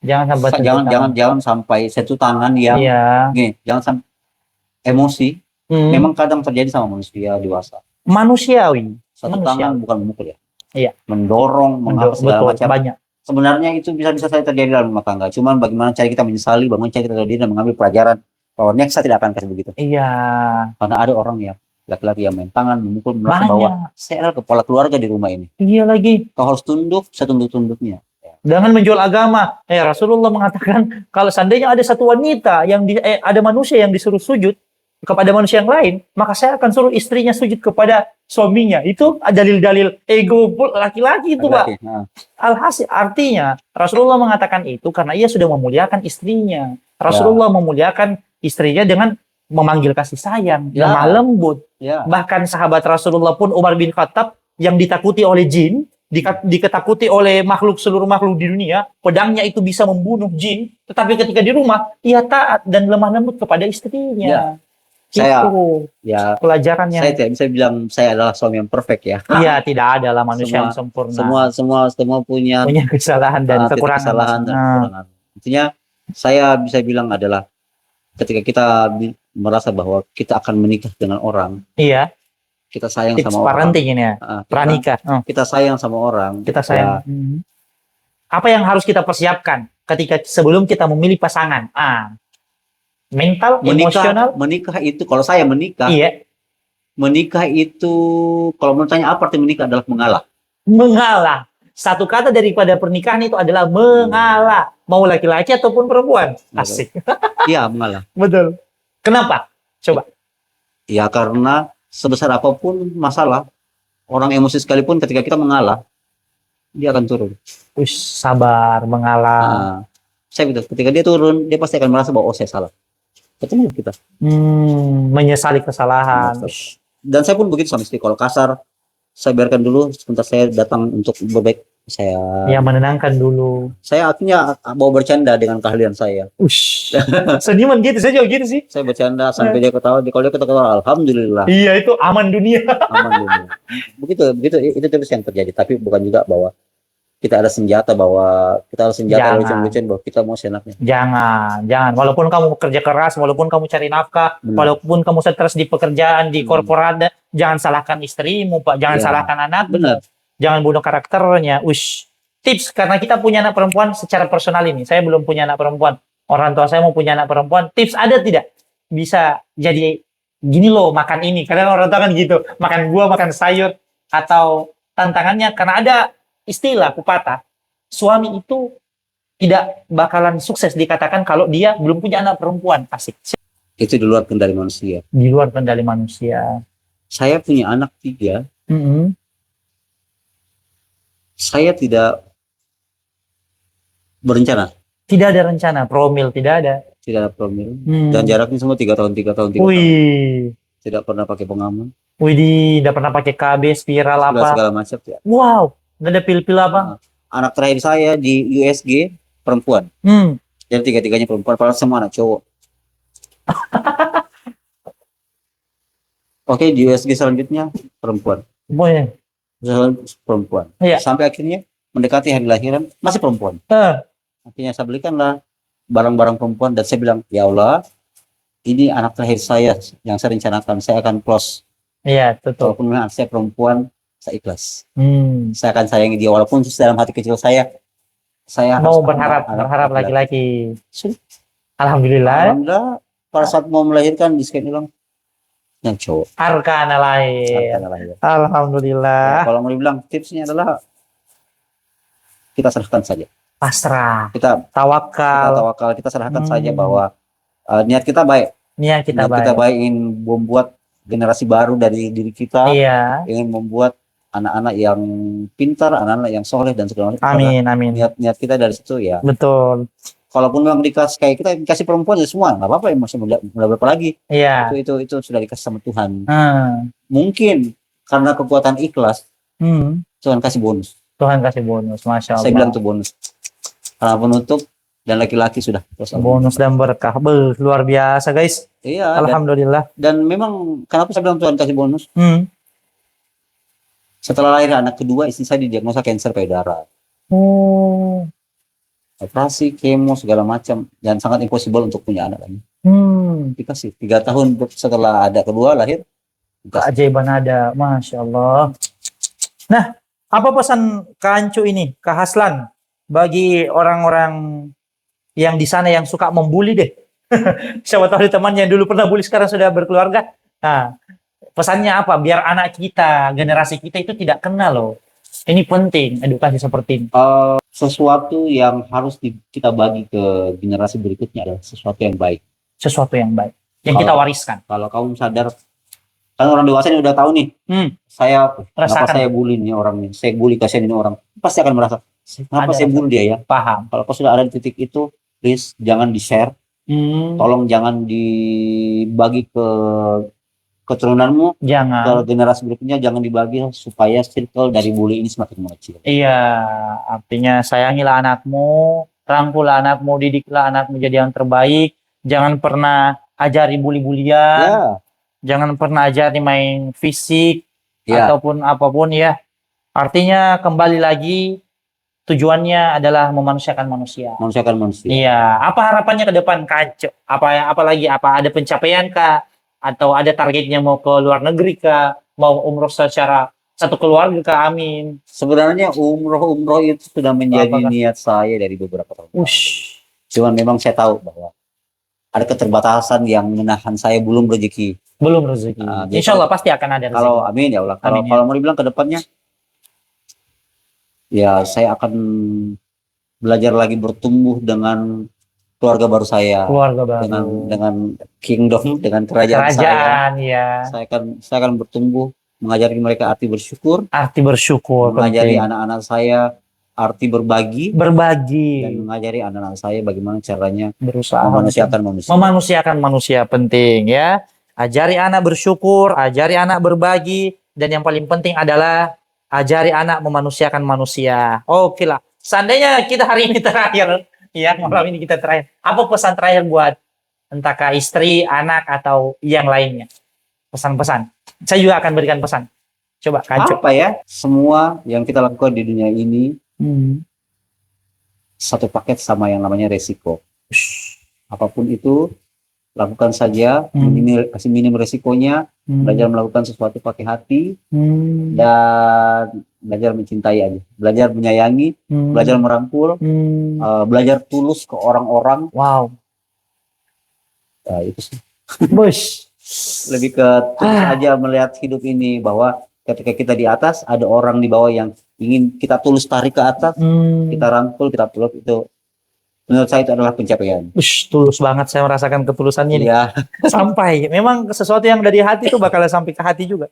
Jangan sampai sentuh tangan. Jangan sampai sentuh tangan yang Iya. gini, jangan sampai emosi. Hmm. Memang kadang terjadi sama manusia dewasa. Manusiawi. Satu Manusiawi. tangan bukan memukul ya. Iya. Mendorong, menghapus segala Betul, macam. banyak. Sebenarnya itu bisa saja terjadi dalam rumah tangga. Cuman bagaimana cara kita menyesali, bagaimana cara kita terjadi dan mengambil pelajaran bahwa next saya tidak akan kasih begitu. Iya. Karena ada orang yang laki-laki yang main tangan, memukul, merasa bahwa Banyak. saya adalah kepala keluarga di rumah ini. Iya lagi. Kau harus tunduk, saya tunduk-tunduknya. Dengan menjual agama. Rasulullah mengatakan kalau seandainya ada satu wanita yang ada manusia yang disuruh sujud kepada manusia yang lain, maka saya akan suruh istrinya sujud kepada suaminya. Itu dalil-dalil ego laki-laki itu, Pak. Nah, Alhasil artinya Rasulullah mengatakan itu karena ia sudah memuliakan istrinya. Rasulullah memuliakan istrinya dengan memanggil kasih sayang, Ya. lemah lembut. ya, Bahkan sahabat Rasulullah pun Umar bin Khattab yang ditakuti oleh jin, diketakuti oleh seluruh makhluk di dunia, pedangnya itu bisa membunuh jin, tetapi ketika di rumah ia taat dan lemah lembut kepada istrinya. Ya. Saya- Itu ya. pelajarannya. Saya tidak bisa bilang saya adalah suami yang perfect ya. Iya, tidak ada lah manusia yang sempurna. Semua punya Punya kesalahan dan titik kekurangan. kesalahan dan kekurangan. Intinya saya bisa bilang adalah ketika kita merasa bahwa kita akan menikah dengan orang, Iya, kita sayang tips sama orang. parenting ini ya. Pranikah. Kita sayang sama orang. Kita sayang. Apa yang harus kita persiapkan ketika sebelum kita memilih pasangan? Mental, emosional. Menikah itu kalau saya menikah, Iya, menikah itu kalau menurut saya apa arti menikah adalah mengalah. mengalah. Satu kata daripada pernikahan itu adalah mengalah. Mau laki-laki ataupun perempuan. Asik. Iya, mengalah. Betul. Kenapa? Coba. Ya karena sebesar apapun masalah, orang emosi sekalipun ketika kita mengalah, dia akan turun. Sabar, mengalah. Saya bilang ketika dia turun, dia pasti akan merasa bahwa oh saya salah. Ketemu kita. Menyesali kesalahan. Dan saya pun begitu sama istri. Kalau kasar, saya biarkan dulu. Sebentar saya datang untuk berbaik. Ya menenangkan dulu. Saya akhirnya mau bercanda dengan keahlian saya. Seniman gitu, saya juga gitu sih. Saya bercanda sampai dia ketawa. Kalau dia ketawa, alhamdulillah. Iya, itu aman dunia. Aman dunia. Begitu itu terus yang terjadi. Tapi bukan juga bahwa kita ada senjata lucu-lucuan bahwa kita mau senaknya. Jangan. Walaupun kamu bekerja keras, walaupun kamu cari nafkah, walaupun kamu stres di pekerjaan, di korporat, jangan salahkan istrimu, Pak. Jangan salahkan anak. Benar. Jangan bunuh karakternya. Tips, karena kita punya anak perempuan secara personal ini. Saya belum punya anak perempuan. Orang tua saya mau punya anak perempuan. Tips ada tidak? Bisa jadi gini loh, makan ini. Kadang orang tua kan gitu. Makan buah, makan sayur. Atau tantangannya, karena ada istilah pepatah, suami itu tidak bakalan sukses dikatakan kalau dia belum punya anak perempuan. Asik. Itu di luar kendali manusia. Di luar kendali manusia. Saya punya anak 3. Mm-hmm. Saya tidak berencana. Tidak ada rencana, promil tidak ada. Tidak ada promil. Dan jaraknya semua 3 tahun. Wih. Tidak pernah pakai pengaman. Wih, tidak pernah pakai KB, spiral apa. Segala macam ya. Wow. Nggak ada pil-pil apa? Anak terakhir saya di USG perempuan. Dan 3-tiganya perempuan, padahal semua anak cowok. Oke, di USG selanjutnya perempuan. Boleh. selalu perempuan. Iya. Sampai akhirnya mendekati hari lahiran masih perempuan. Eh, Akhirnya saya belikanlah barang-barang perempuan dan saya bilang, ya Allah, ini anak terakhir saya yang saya rencanakan, saya akan close. iya, betul. Walaupun memang anak saya perempuan, saya ikhlas. Hmm. Saya akan sayangi dia walaupun dalam hati kecil saya Mau harus berharap anak laki-laki. Sudah. Alhamdulillah. Alhamdulillah pada saat mau melahirkan di scan ulang yang cowok. Arkana lahir. Akan lahir. Alhamdulillah. Ya, kalau mau dibilang tipsnya adalah kita serahkan saja. Pasrah. Kita Tawakal. tawakal, kita serahkan Hmm. saja bahwa niat kita baik. Niat kita Niat baik. kita baik ingin membuat generasi baru dari diri kita, Iya. ingin membuat anak-anak yang pintar, anak-anak yang soleh dan segala macam. Amin, amin. Niat kita dari situ ya. Betul. Kalaupun memang dikasih kayak kita dikasih perempuan ya semua nggak apa-apa ya, masih muda berapa lagi. Iya. Itu sudah dikasih sama Tuhan. Hmm. Mungkin karena kekuatan ikhlas Hmm. Tuhan kasih bonus. Tuhan kasih bonus, masya Allah. Saya bilang itu bonus. Karena penutup dan laki-laki sudah. Terus bonus dan berkah. Beuh, luar biasa guys. iya. Alhamdulillah. Dan memang kenapa saya bilang Tuhan kasih bonus? Hmm. Setelah lahir anak kedua, istri saya didiagnosa kanker payudara. Oh. Operasi, kemo, segala macam. Dan sangat impossible untuk punya anak lagi. Hmm. Dikasih 3 tahun setelah ada kedua lahir. Dikasih. Keajaiban ada, masya Allah. Nah, apa pesan Kak Ancu ini, Kak Haslan, bagi orang-orang yang di sana yang suka membuli deh? Siapa tahu ada teman yang dulu pernah bully sekarang sudah berkeluarga. Nah, pesannya apa? Biar anak kita, generasi kita itu tidak kenal loh. Ini penting, edukasi seperti ini. Sesuatu yang harus kita bagi ke generasi berikutnya adalah sesuatu yang baik. Sesuatu yang baik, yang kita wariskan. Kalau kamu sadar, kan orang dewasa ini udah tahu nih, saya kenapa Rasakan. saya bully nih orangnya, saya bully kasihan ini orang, pasti akan merasa kenapa Ada saya bully dia ya. Paham. Kalau kau sudah ada di titik itu, please jangan di share, tolong jangan dibagi ke keturunanmu, ke Jangan. generasi berikutnya jangan dibagi supaya circle dari bully ini semakin mengecil. Iya, artinya sayangilah anakmu, rangkullah anakmu, didiklah anakmu jadi yang terbaik. Jangan pernah ajari bully-bulian, Ya, jangan pernah ajari main fisik ya. ataupun apapun ya. Artinya kembali lagi tujuannya adalah memanusiakan manusia. Manusia kan manusia. Iya, apa harapannya ke depan Kak? Apalagi ada pencapaian Kak? Atau ada targetnya mau ke luar negeri Kak? Mau umroh secara satu keluarga Kak? Amin. Sebenarnya umroh itu sudah menjadi Apakah? niat saya dari beberapa tahun lalu. Ush. Cuman memang saya tahu bahwa ada keterbatasan yang menahan saya belum rezeki. Belum rezeki. Jadi Insya Allah pasti akan ada rezeki. Kalau amin ya Allah. Kalau Amin, ya. kalau mau dibilang ke depannya, ya saya akan belajar lagi bertumbuh dengan keluarga baru saya, Keluarga baru. dengan kingdom, dengan kerajaan saya. Kerajaan, ya. Saya akan bertumbuh, mengajari mereka arti bersyukur, Arti bersyukur. mengajari penting. anak-anak saya arti berbagi, dan Berbagi. mengajari anak-anak saya bagaimana caranya Berusaha. memanusiakan manusia. Memanusiakan manusia penting ya. Ajari anak bersyukur, ajari anak berbagi, dan yang paling penting adalah ajari anak memanusiakan manusia. Oke lah. Seandainya kita hari ini terakhir, ya malam ini kita terakhir. Apa pesan terakhir buat entah ke istri, anak atau yang lainnya? Pesan-pesan. Saya juga akan berikan pesan. Coba Kanco. Apa ya? Semua yang kita lakukan di dunia ini satu paket sama yang namanya resiko. Apapun itu, lakukan saja, kasih minim resikonya, belajar melakukan sesuatu pakai hati, dan belajar mencintai aja, belajar menyayangi, belajar merangkul, belajar tulus ke orang-orang. Wow. Itu sih. Bos. Lebih ke tulus aja melihat hidup ini, bahwa ketika kita di atas, ada orang di bawah yang ingin kita tulus tarik ke atas, kita rangkul, kita peluk, itu menurut saya itu adalah pencapaian. Tulus banget saya merasakan ketulusannya nih. Iya. Sampai memang sesuatu yang dari hati itu bakal sampai ke hati juga.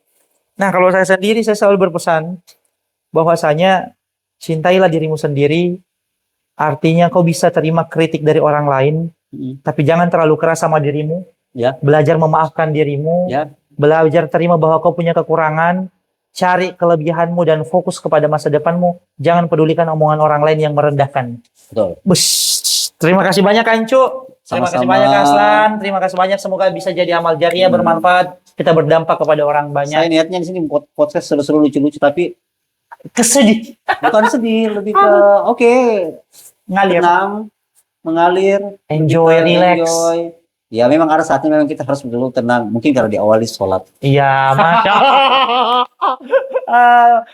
Nah, kalau saya sendiri saya selalu berpesan bahwasanya cintailah dirimu sendiri. Artinya kau bisa terima kritik dari orang lain, tapi jangan terlalu keras sama dirimu. Ya. Belajar memaafkan dirimu. Ya. Belajar terima bahwa kau punya kekurangan. Cari kelebihanmu dan fokus kepada masa depanmu. Jangan pedulikan omongan orang lain yang merendahkan. Betul. Terima kasih banyak Kancu. Terima kasih banyak Aslan. Terima kasih banyak. Semoga bisa jadi amal jariah bermanfaat. Kita berdampak kepada orang banyak. Saya niatnya di sini podcast seru-seru lucu-lucu, tapi Kesedih. Bukan sedih, lebih ke oke, Ngalir. tenang, mengalir, Enjoy, lebih ke relax. enjoy. Ya memang ada saatnya memang kita harus dulu tenang. Mungkin kalau diawali sholat. Iya, Masya Allah.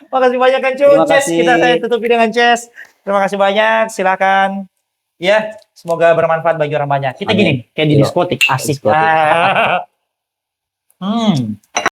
Makasih banyak kan, Cu. Terima Ces, kita saya kasih. tutupi dengan Ces. Terima kasih banyak. Silakan. Ya, semoga bermanfaat bagi orang banyak. Kita Amin. gini, kayak di Yuk, diskotik. Asik. diskotik. Hmm.